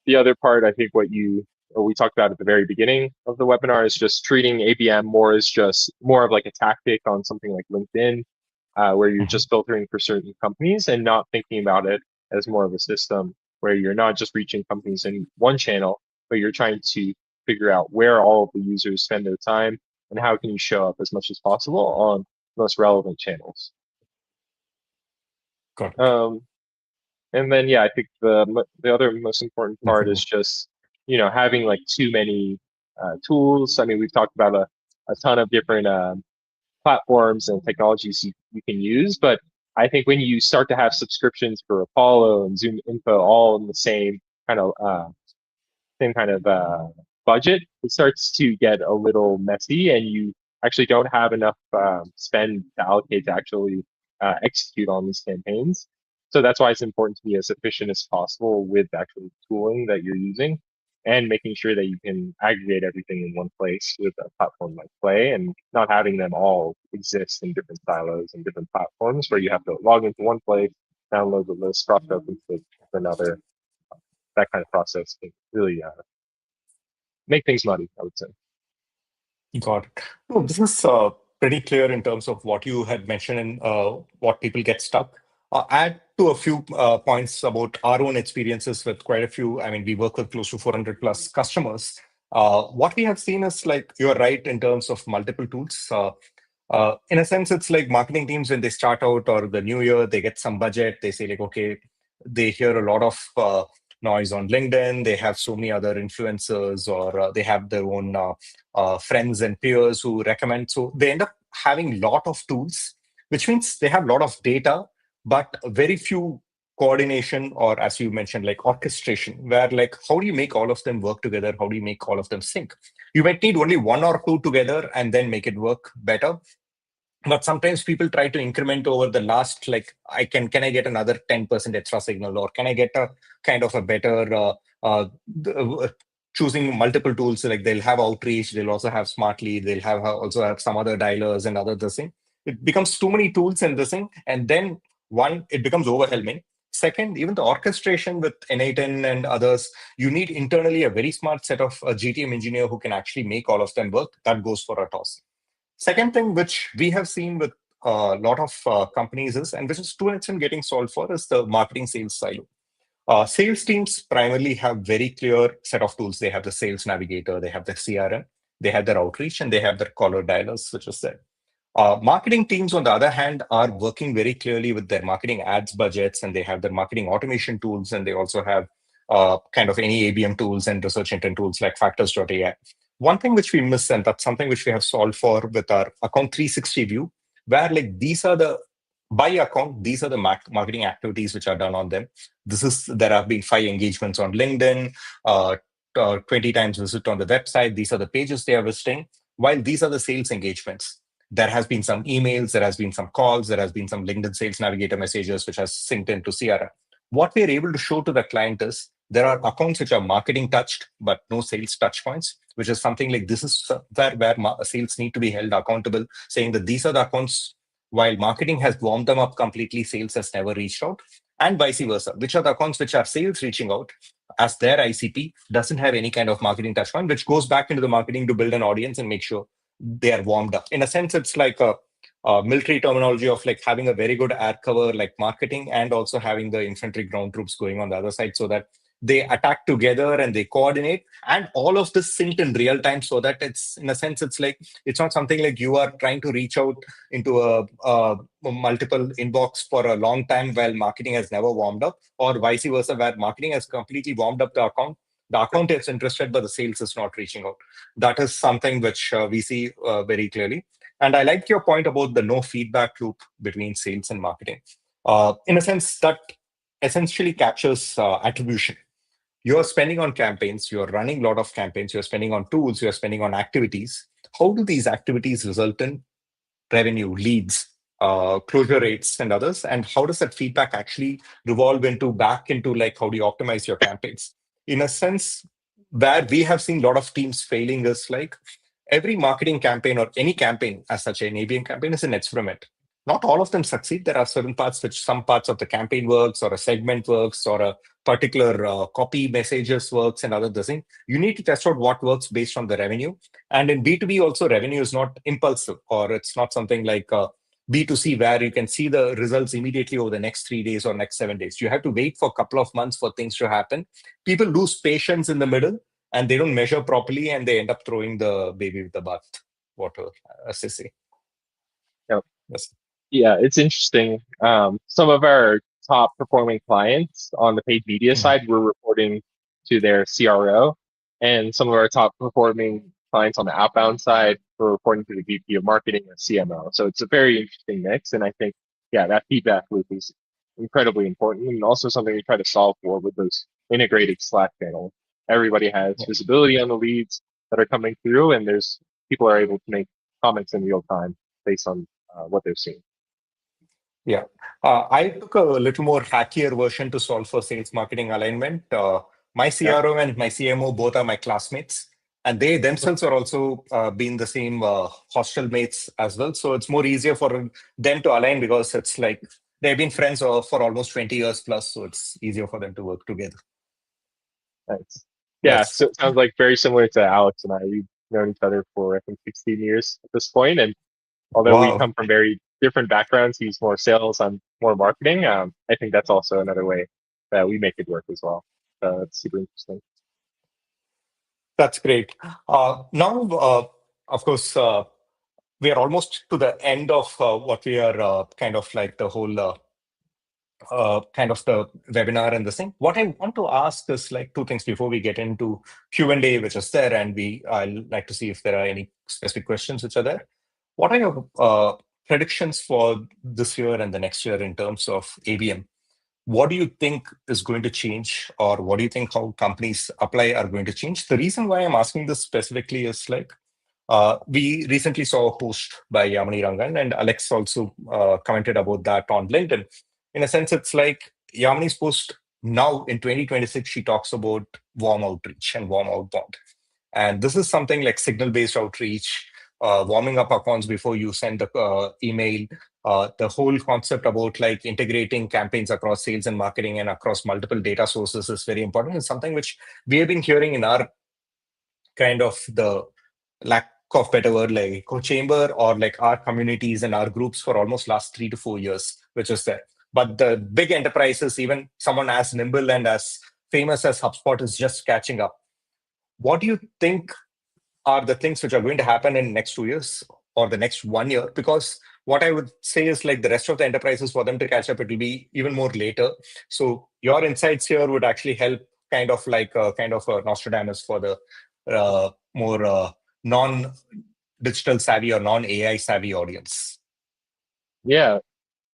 Speaker 1: the other part, I think what we talked about at the very beginning of the webinar is just treating ABM more as just more of like a tactic on something like LinkedIn, where you're
Speaker 2: Mhm.
Speaker 1: just filtering for certain companies and not thinking about it as more of a system where you're not just reaching companies in one channel, but you're trying to figure out where all of the users spend their time and how can you show up as much as possible on most relevant channels.
Speaker 2: Got it.
Speaker 1: Um, and then, yeah, I think the other most important part is
Speaker 2: Mhm.
Speaker 1: just having like too many tools. I mean, we've talked about a ton of different platforms and technologies you can use, but I think when you start to have subscriptions for Apollo and Zoom Info all in the kind of same kind of budget, it starts to get a little messy, and you actually don't have enough spend to allocate to actually execute on these campaigns. So that's why it's important to be as efficient as possible with actual tooling that you're using and making sure that you can aggregate everything in one place with a platform like Play and not having them all exist in different silos and different platforms where you have to log into one place, download the list, cross reference it to another. That kind of process can really make things muddy, I would say.
Speaker 2: Got it. No, this is pretty clear in terms of what you had mentioned and what people get stuck. Add to a few points about our own experiences with quite a few. I mean, we work with close to 400 plus customers. What we have seen is like you're right in terms of multiple tools. In a sense, it's like marketing teams when they start out or the new year, they get some budget. They say like, okay, they hear a lot of noise on LinkedIn. They have so many other influencers, or they have their own friends and peers who recommend. So they end up having a lot of tools, which means they have a lot of data, but very few coordination, or as you mentioned, like orchestration, where like, how do you make all of them work together? How do you make all of them sync? You might need only one or two together and then make it work better. But sometimes people try to increment over the last, like, can I get another 10% extra signal, or can I get a kind of a better choosing multiple tools? Like they'll have outreach, they'll also have smartly, they'll have also have some other dialers and other this thing. It becomes too many tools and this thing, and then one, it becomes overwhelming. Second, even the orchestration with N8N and others, you need internally a very smart set of a GTM engineer who can actually make all of them work. That goes for a toss. Second thing, which we have seen with a lot of companies is, and which is to an extent getting solved for, is the marketing sales silo. Sales teams primarily have very clear set of tools. They have the sales navigator, they have the CRM, they have their outreach, and they have their caller dialers, which is there. Marketing teams, on the other hand, are working very clearly with their marketing ads budgets, and they have their marketing automation tools, and they also have kind of any ABM tools and research intent tools like factors.ai. One thing which we miss, and that's something which we have solved for with our account 360 view, where like these are the by account, these are the marketing activities which are done on them. There have been 5 engagements on LinkedIn, 20 times visit on the website. These are the pages they are visiting. While these are the sales engagements, there has been some emails, there has been some calls, there has been some LinkedIn Sales Navigator messages which has synced into CRM. What we're able to show to the client is there are accounts which are marketing touched, but no sales touch points, which is something like this is where sales need to be held accountable, saying that these are the accounts while marketing has warmed them up completely, sales has never reached out, and vice versa, which are the accounts which are sales reaching out as their ICP doesn't have any kind of marketing touch point, which goes back into the marketing to build an audience and make sure they are warmed up. In a sense, it's like a military terminology of like having a very good air cover, like marketing, and also having the infantry ground troops going on the other side so that they attack together and they coordinate, and all of this synced in real time so that it's, in a sense, it's like it's not something like you are trying to reach out into a multiple inbox for a long time while marketing has never warmed up, or vice versa, where marketing has completely warmed up the account is interested, but the sales is not reaching out. That is something which we see very clearly. And I like your point about the no feedback loop between sales and marketing. In a sense, that essentially captures attribution. You're spending on campaigns, you're running a lot of campaigns, you're spending on tools, you're spending on activities. How do these activities result in revenue, leads, closure rates, and others? And how does that feedback actually revolve into back into like how do you optimize your campaigns? In a sense, where we have seen a lot of teams failing is like every marketing campaign or any campaign as such, an ABM campaign is an experiment. Not all of them succeed. There are certain parts which some parts of the campaign works, or a segment works, or a particular copy messages works, and other doesn't. You need to test out what works based on the revenue. And in B2B also, revenue is not impulsive, or it's not something like B2C where you can see the results immediately over the next 3 days or next 7 days. You have to wait for a couple of months for things to happen. People lose patience in the middle and they don't measure properly and they end up throwing the baby with the bath water, as they say.
Speaker 1: Yep.
Speaker 2: Yes.
Speaker 1: Yeah, it's interesting. Some of our top performing clients on the paid media
Speaker 2: Mhm.
Speaker 1: side, we're reporting to their CRO, and some of our top performing clients on the outbound side, we're reporting to the VP of marketing and CMO. So it's a very interesting mix, and I think yeah, that feedback loop is incredibly important, and also something we try to solve for with those integrated Slack channels. Everybody has
Speaker 2: Yeah.
Speaker 1: visibility on the leads that are coming through, and there's people are able to make comments in real time based on what they're seeing.
Speaker 2: Yeah. I took a little more hackier version to solve for sales marketing alignment. My
Speaker 1: Yeah.
Speaker 2: CRO and my CMO both are my classmates, and they themselves are also been the same hostel mates as well. So it's more easier for them to align because it's like they've been friends for almost 20 years plus. So it's easier for them to work together.
Speaker 1: Thanks. Yeah,
Speaker 2: Yes.
Speaker 1: so it sounds like very similar to Alex and I. We've known each other for I think 16 years at this point, and although we
Speaker 2: Wow.
Speaker 1: come from very different backgrounds, he's more sales, I'm more marketing. I think that's also another way that we make it work as well. It's super interesting.
Speaker 2: That's great. Now, of course, we are almost to the end of what we are kind of like the whole kind of the webinar and the thing. What I want to ask is like two things before we get into Q&A, which is there, and I'll like to see if there are any specific questions which are there. What are your predictions for this year and the next year in terms of ABM? What do you think is going to change, or what do you think how companies apply are going to change? The reason why I'm asking this specifically is like we recently saw a post by Yamini Rangan, and Alex also commented about that on LinkedIn. In a sense, it's like Yamini's post now in 2026, she talks about warm outreach and warm outbound. And this is something like signal based outreach, warming up accounts before you send the email. The whole concept about like integrating campaigns across sales and marketing and across multiple data sources is very important. It's something which we have been hearing in our kind of the lack of better word, like echo chamber or like our communities and our groups for almost last 3 to 4 years, which is there. But the big enterprises, even someone as nimble and as famous as HubSpot, is just catching up. What do you think are the things which are going to happen in next 2 years or the next 1 year? Because what I would say is like the rest of the enterprises, for them to catch up, it will be even more later. So your insights here would actually help kind of like kind of a Nostradamus for the more non-digital savvy or non-AI savvy audience.
Speaker 1: Yeah,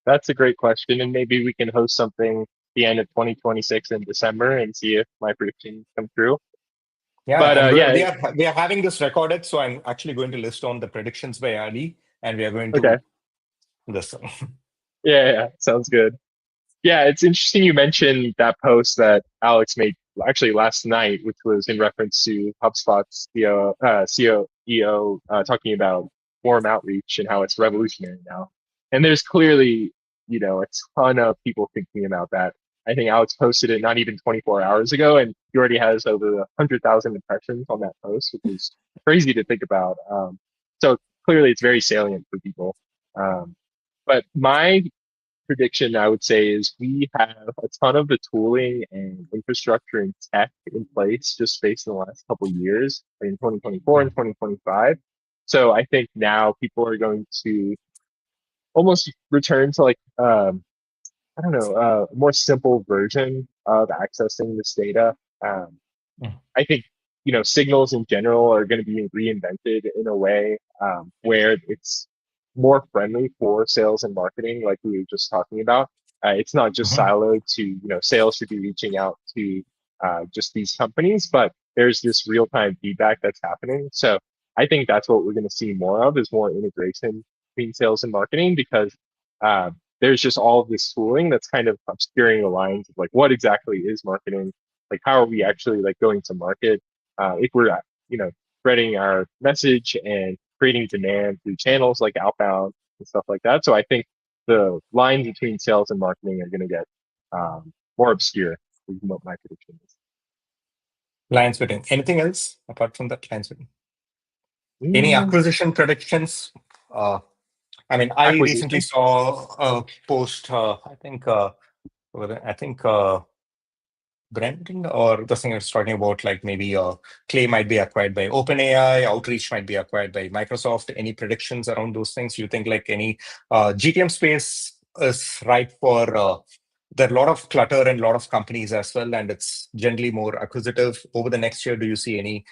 Speaker 1: that's a great question, and maybe we can host something the end of 2026 in December and see if my predictions come true.
Speaker 2: Yeah,
Speaker 1: But
Speaker 2: and
Speaker 1: yeah,
Speaker 2: we are having this recorded, so I'm actually going to list on the predictions by Ali, and we are going
Speaker 1: okay,
Speaker 2: to listen.
Speaker 1: yeah, sounds good. Yeah, it's interesting you mentioned that post that Alex made actually last night, which was in reference to HubSpot's CEO talking about warm outreach and how it's revolutionary now. And there's clearly, a ton of people thinking about that. I think Alex posted it not even 24 hours ago, and he already has over 100,000 impressions on that post, which is crazy to think about. So clearly, it's very salient for people. Um, but my prediction I would say is we have a ton of the tooling and infrastructure and tech in place just based in the last couple of years in 2024 and 2025. So I think now people are going to almost return to like I don't know a more simple version of accessing this data. Um, I think signals in general are going to be reinvented in a way where it's more friendly for sales and marketing, like we were just talking about. It's not just
Speaker 2: Mhm.
Speaker 1: siloed to sales should be reaching out to just these companies, but there's this real time feedback that's happening. So I think that's what we're going to see more of is more integration between sales and marketing because there's just all of this tooling that's kind of obscuring the lines of like what exactly is marketing, like how are we actually like going to market if we're spreading our message and creating demand through channels like outbound and stuff like that. So I think the lines between sales and marketing are going to get more obscure is what my prediction is.
Speaker 2: Lines within. Anything else apart from that? Lines within. Any
Speaker 1: Mm,
Speaker 2: acquisition predictions? Uh, I mean, I recently
Speaker 1: acquisition.
Speaker 2: saw a post. I think Brendan or the thing is talking about like maybe Clay might be acquired by OpenAI, Outreach might be acquired by Microsoft. Any predictions around those things? You think like any GTM space is ripe for there are a lot of clutter and a lot of companies as well, and it's generally more acquisitive. Over the next year, do you see any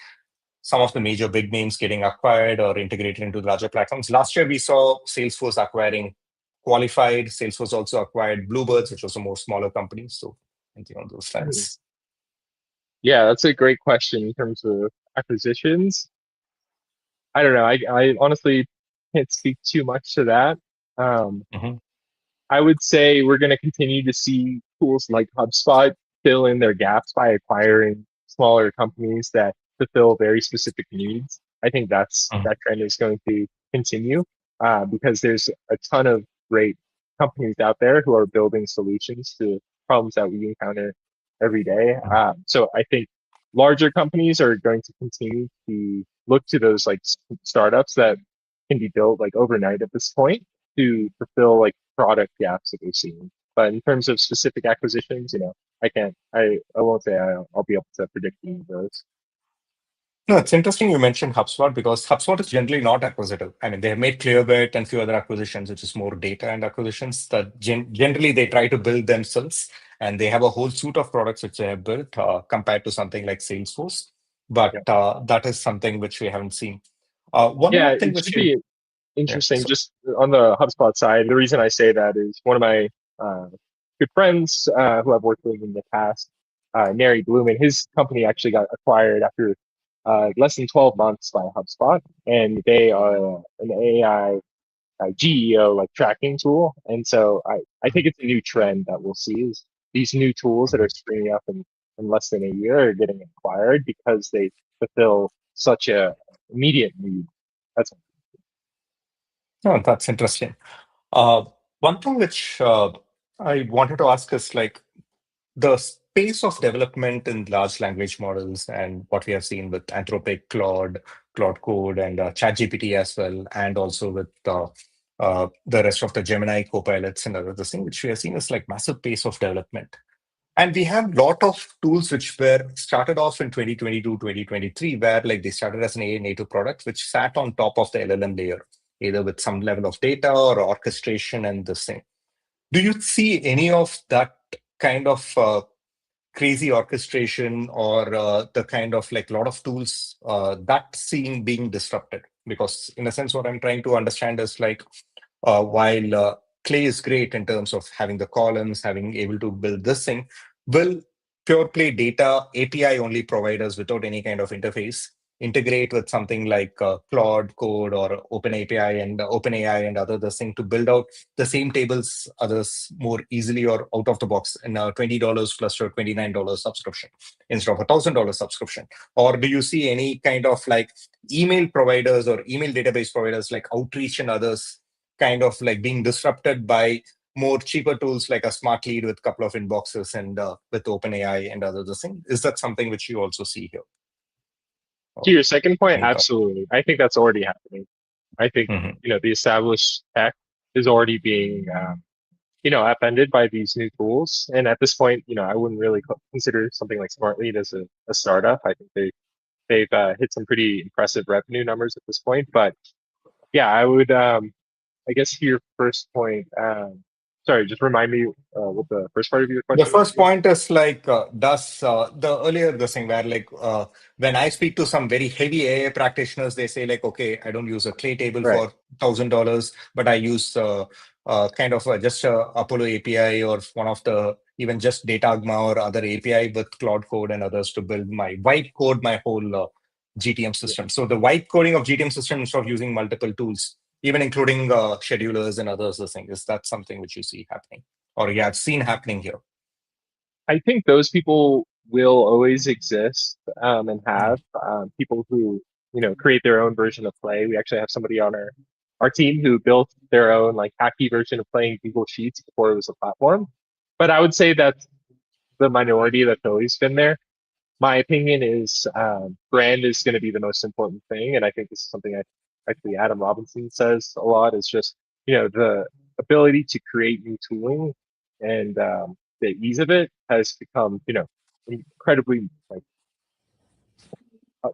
Speaker 2: some of the major big names getting acquired or integrated into larger platforms? Last year, we saw Salesforce acquiring Qualified. Salesforce also acquired Bluebirds, which was a more smaller company. So anything on those
Speaker 1: Mm.
Speaker 2: lines?
Speaker 1: Yeah, that's a great question in terms of acquisitions. I don't know. I honestly can't speak too much to that. Um,
Speaker 2: Mhm,
Speaker 1: I would say we're going to continue to see tools like HubSpot fill in their gaps by acquiring smaller companies that fulfill very specific needs. I think
Speaker 2: mhm,
Speaker 1: that trend is going to continue because there's a ton of great companies out there who are building solutions to problems that we encounter every day.
Speaker 2: mhm,
Speaker 1: So I think larger companies are going to continue to look to those like startups that can be built like overnight at this point to fulfill like product gaps that we're seeing. But in terms of specific acquisitions, I won't say I'll be able to predict any of those.
Speaker 2: No, it's interesting you mentioned HubSpot because HubSpot is generally not acquisitive. I mean, they have made Clearbit and few other acquisitions, which is more data and acquisitions that generally they try to build themselves. And they have a whole suite of products which they have built compared to something like Salesforce. But
Speaker 1: Yeah.
Speaker 2: that is something which we haven't seen. One
Speaker 1: Yeah,
Speaker 2: more thing
Speaker 1: it
Speaker 2: which
Speaker 1: should
Speaker 2: you,
Speaker 1: be
Speaker 2: yeah,
Speaker 1: interesting.
Speaker 2: so,
Speaker 1: Just on the HubSpot side, the reason I say that is one of my good friends who I've worked with in the past, Nary Blumen, his company actually got acquired after less than 12 months by HubSpot, and they are an AI GEO like tracking tool. And so I think it's a new trend that we'll see is these new tools that are springing up in less than a year are getting acquired because they fulfill such a immediate need. That's all.
Speaker 2: Oh, that's interesting. Uh, One thing which I wanted to ask is like the pace of development in large language models and what we have seen with Anthropic, Claude Code, and ChatGPT as well, and also with the rest of the Gemini copilots and other things, which we have seen is like massive pace of development. And we have a lot of tools which were started off in 2022, 2023, where like they started as an AI native product, which sat on top of the LLM layer, either with some level of data or orchestration and this thing. Do you see any of that kind of crazy orchestration or the kind of like lot of tools that seeing being disrupted? Because in a sense, what I'm trying to understand is like while Clay is great in terms of having the columns, having able to build this thing, will pure play data API only providers without any kind of interface integrate with something like Claude Code or OpenAI and other this thing to build out the same tables others more easily or out of the box in a $20 plus or $29 subscription instead of $1,000 subscription? Or do you see any kind of like email providers or email database providers like Outreach and others kind of like being disrupted by more cheaper tools like a smart lead with a couple of inboxes and with OpenAI and other this thing? Is that something which you also see here?
Speaker 1: To
Speaker 2: Or
Speaker 1: your second point,
Speaker 2: any thought?
Speaker 1: absolutely. I think that's already happening. I think,
Speaker 2: Mhm.
Speaker 1: the established tech is already being, upended by these new tools. And at this point, I wouldn't really consider something like Smartlead as a startup. I think they've hit some pretty impressive revenue numbers at this point. But yeah, I would, I guess to your first point, sorry, just remind me what the first part of your
Speaker 2: The
Speaker 1: question was
Speaker 2: first
Speaker 1: again.
Speaker 2: point is like, does the earlier the thing where like when I speak to some very heavy AI practitioners, they say like, okay, I don't use a clay table
Speaker 1: Right.
Speaker 2: for $1,000, but I use kind of just Apollo API or one of the even just Datagma or other API with Cloud Code and others to build my white code my whole GTM
Speaker 1: Yeah.
Speaker 2: system. So the white coding of GTM system instead of using multiple tools, even including schedulers and others, the thing is that something which you see happening or you have seen happening here.
Speaker 1: I think those people will always exist, and have people who create their own version of play. We actually have somebody on our team who built their own like hacky version of playing Google Sheets before it was a platform. But I would say that's the minority that's always been there. My opinion is brand is going to be the most important thing, and I think this is something actually Adam Robinson says a lot. Is just the ability to create new tooling and the ease of it has become incredibly like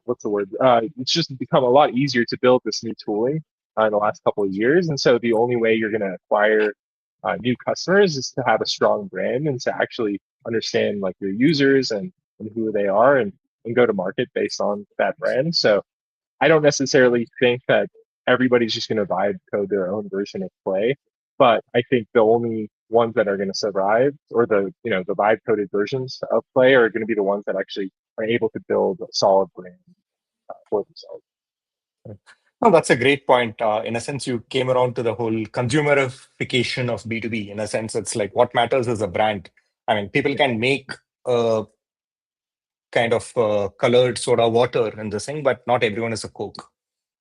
Speaker 1: what's the word? It's just become a lot easier to build this new tooling in the last couple of years, and so the only way you're going to acquire new customers is to have a strong brand and to actually understand like your users and who they are and go to market based on that brand. So I don't necessarily think that everybody's just going to vibe code their own version of play, but I think the only ones that are going to survive, or the vibe coded versions of play, are going to be the ones that actually are able to build a solid brand for themselves.
Speaker 2: No, that's a great point. In a sense, you came around to the whole consumerification of B2B. In a sense, it's like what matters is a brand. I mean, people
Speaker 1: Yeah,
Speaker 2: can make a kind of colored soda water in this thing, but not everyone is a Coke.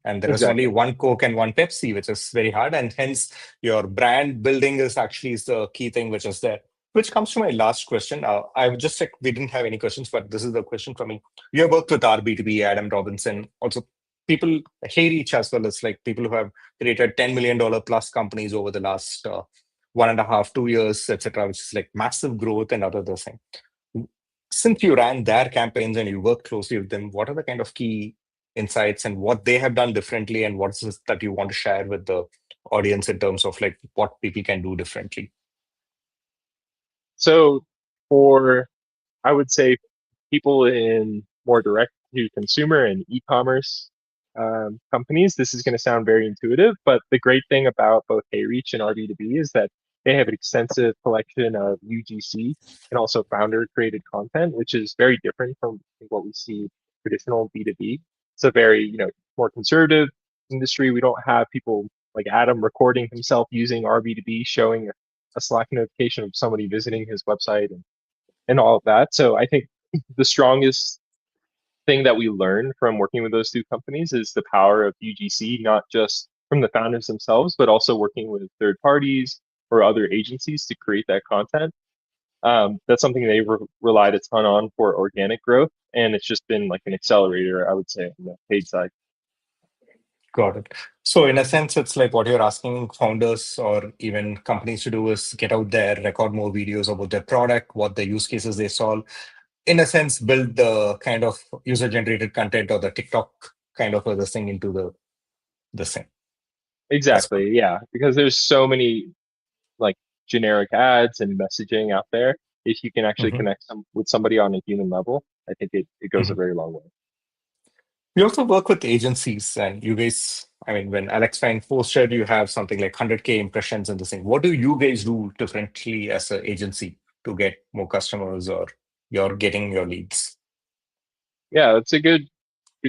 Speaker 2: And there is only
Speaker 1: exactly.
Speaker 2: one Coke and one Pepsi, which is very hard. And hence, your brand building is actually is the key thing which is there. Which comes to my last question. I would just check, we didn't have any questions, but this is the question from me. You have worked with RB2B, Adam Robinson. Also, people hear each as well as like people who have created $10 million plus companies over the last 1.5, 2 years, etc., which is like massive growth and other those things. Since you ran their campaigns and you worked closely with them, what are the kind of key insights and what they have done differently, and what's this that you want to share with the audience in terms of like what people can do differently?
Speaker 1: So for I would say people in more direct to consumer and e-commerce companies, this is going to sound very intuitive. But the great thing about both HeyReach and RB2B is that they have an extensive collection of UGC and also founder created content, which is very different from what we see traditional B2B. It's a very, more conservative industry. We don't have people like Adam recording himself using RB2B, showing a Slack notification of somebody visiting his website and all of that. So I think the strongest thing that we learned from working with those two companies is the power of UGC, not just from the founders themselves, but also working with third parties or other agencies to create that content. That's something they relied a ton on for organic growth, and it's just been like an accelerator, I would say, on the paid side.
Speaker 2: Got it. So in a sense, it's like what you're asking founders or even companies to do is get out there, record more videos about their product, what the use cases they solve. In a sense, build the kind of user-generated content or the TikTok kind of a this thing into the same. That's good.
Speaker 1: Exactly, yeah, because there's so many like generic ads and messaging out there. If you can actually
Speaker 2: Mhm,
Speaker 1: connect with somebody on a human level, I think it goes a
Speaker 2: mhm.
Speaker 1: very long way.
Speaker 2: We also work with agencies, and you guys, I mean, when Alex Fine posted, you have something like 100K impressions in the thing. What do you guys do differently as an agency to get more customers or you're getting your leads?
Speaker 1: Yeah, that's a good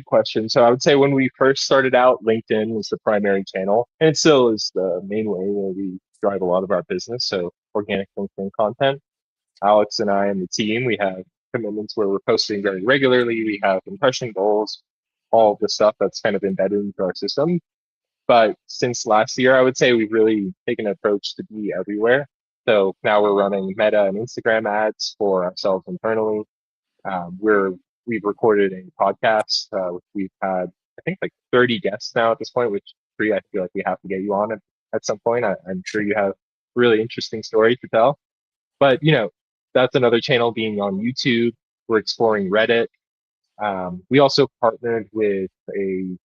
Speaker 1: question. So I would say when we first started out, LinkedIn was the primary channel, and it still is the main way where we drive a lot of our business. So organic LinkedIn content. Alex and I and the team, we have commitments where we're posting very regularly. We have impression goals, all of the stuff that's kind of embedded into our system. But since last year, I would say we've really taken an approach to be everywhere. So now we're running Meta and Instagram ads for ourselves internally. We've recorded a podcast. We've had I think like 30 guests now at this point, which I feel like we have to get you on at some point. I'm sure
Speaker 2: Sure.
Speaker 1: you have a really interesting story to tell. But that's another channel being on YouTube. We're exploring Reddit. We also partnered with a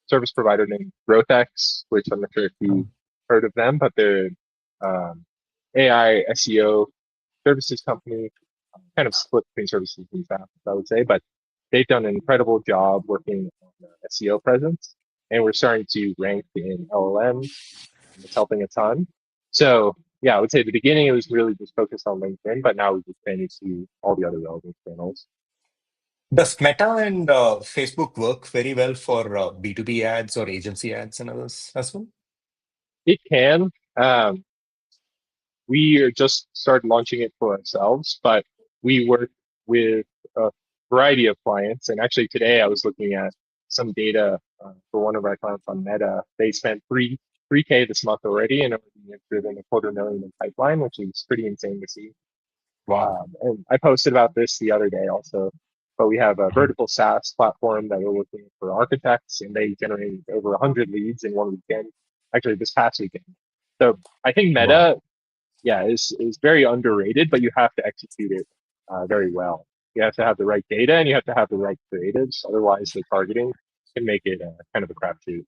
Speaker 1: service provider named GrowthX, which I'm not sure if you heard of them, but they're um, AI SEO services company, kind of split between services and SaaS, I would say, but they've done an incredible job working on the SEO presence, and we're starting to rank in LLMs. And it's helping a ton. So yeah, I would say at the beginning it was really just focused on LinkedIn, but now we've expanded to all the other relevant channels.
Speaker 2: Does Meta and Facebook work very well for B2B ads or agency ads and others as well?
Speaker 1: It can. We are just started launching it for ourselves, but we work with a variety of clients. And actually today I was looking at some data for one of our clients on Meta. They spent 3K this month already and already have driven a 250,000 in pipeline, which is pretty insane to see.
Speaker 2: Wow.
Speaker 1: And I posted about this the other day also, but we have a
Speaker 2: Mhm.
Speaker 1: vertical SaaS platform that we're looking for architects, and they generated over 100 leads in one weekend, actually this past weekend. So I think
Speaker 2: Wow.
Speaker 1: Meta, yeah, is very underrated, but you have to execute it very well. You have to have the right data and you have to have the right creatives. Otherwise, the targeting can make it kind of a crapshoot.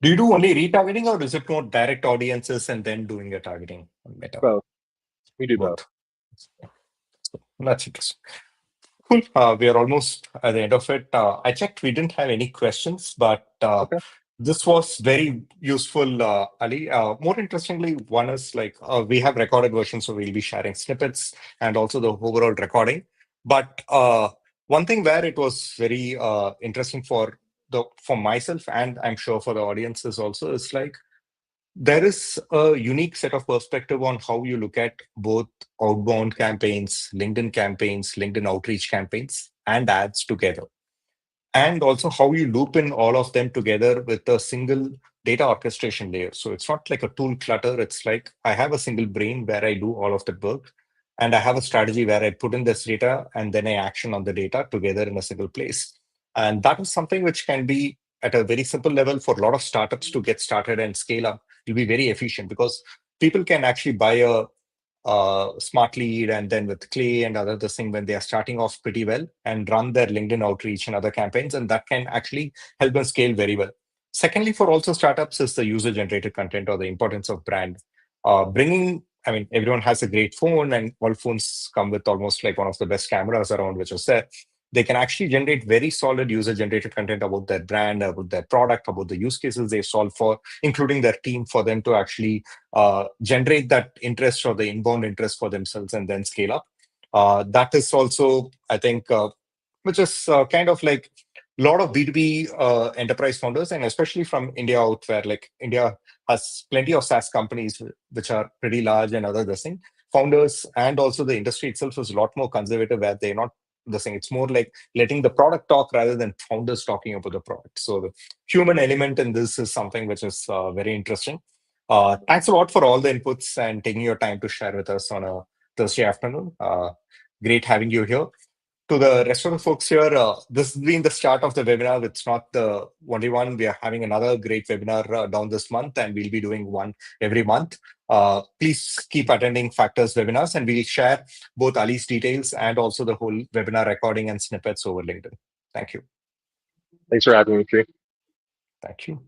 Speaker 2: Do you do only retargeting or is it more direct audiences and then doing your targeting on Meta?
Speaker 1: Both. We do both.
Speaker 2: Both. That's interesting. Cool. We are almost at the end of it. I checked, we didn't have any questions, but
Speaker 1: Okay.
Speaker 2: this was very useful, Ali. More interestingly, one is like we have recorded versions, so we'll be sharing snippets and also the overall recording. But one thing where it was very interesting for myself and I'm sure for the audiences also is like there is a unique set of perspective on how you look at both outbound campaigns, LinkedIn outreach campaigns, and ads together. And also how you loop in all of them together with a single data orchestration layer. So it's not like a tool clutter. It's like I have a single brain where I do all of the work. And I have a strategy where I put in this data and then I action on the data together in a single place. And that is something which can be at a very simple level for a lot of startups to get started and scale up. It'll be very efficient because people can actually buy a smart lead and then with clay and other this thing when they are starting off pretty well and run their LinkedIn outreach and other campaigns, and that can actually help them scale very well. Secondly, for also startups is the user generated content or the importance of brand. Bringing, I mean, everyone has a great phone and all phones come with almost like one of the best cameras around, which is there. They can actually generate very solid user generated content about their brand, about their product, about the use cases they solve for, including their team for them to actually generate that interest or the inbound interest for themselves and then scale up. That is also, I think, which is kind of like a lot of B2B enterprise founders, and especially from India out where like India has plenty of SaaS companies which are pretty large and other this thing. Founders and also the industry itself is a lot more conservative where they're not the thing. It's more like letting the product talk rather than founders talking about the product. So the human element in this is something which is very interesting. Thanks a lot for all the inputs and taking your time to share with us on a Thursday afternoon. Great having you here. To the rest of the folks here, this has been the start of the webinar. It's not the only one. We are having another great webinar down this month, and we'll be doing one every month. Please keep attending Factors webinars, and we'll share both Ali's details and also the whole webinar recording and snippets over LinkedIn. Thank you.
Speaker 1: Thanks for having me, Tree.
Speaker 2: Thank you.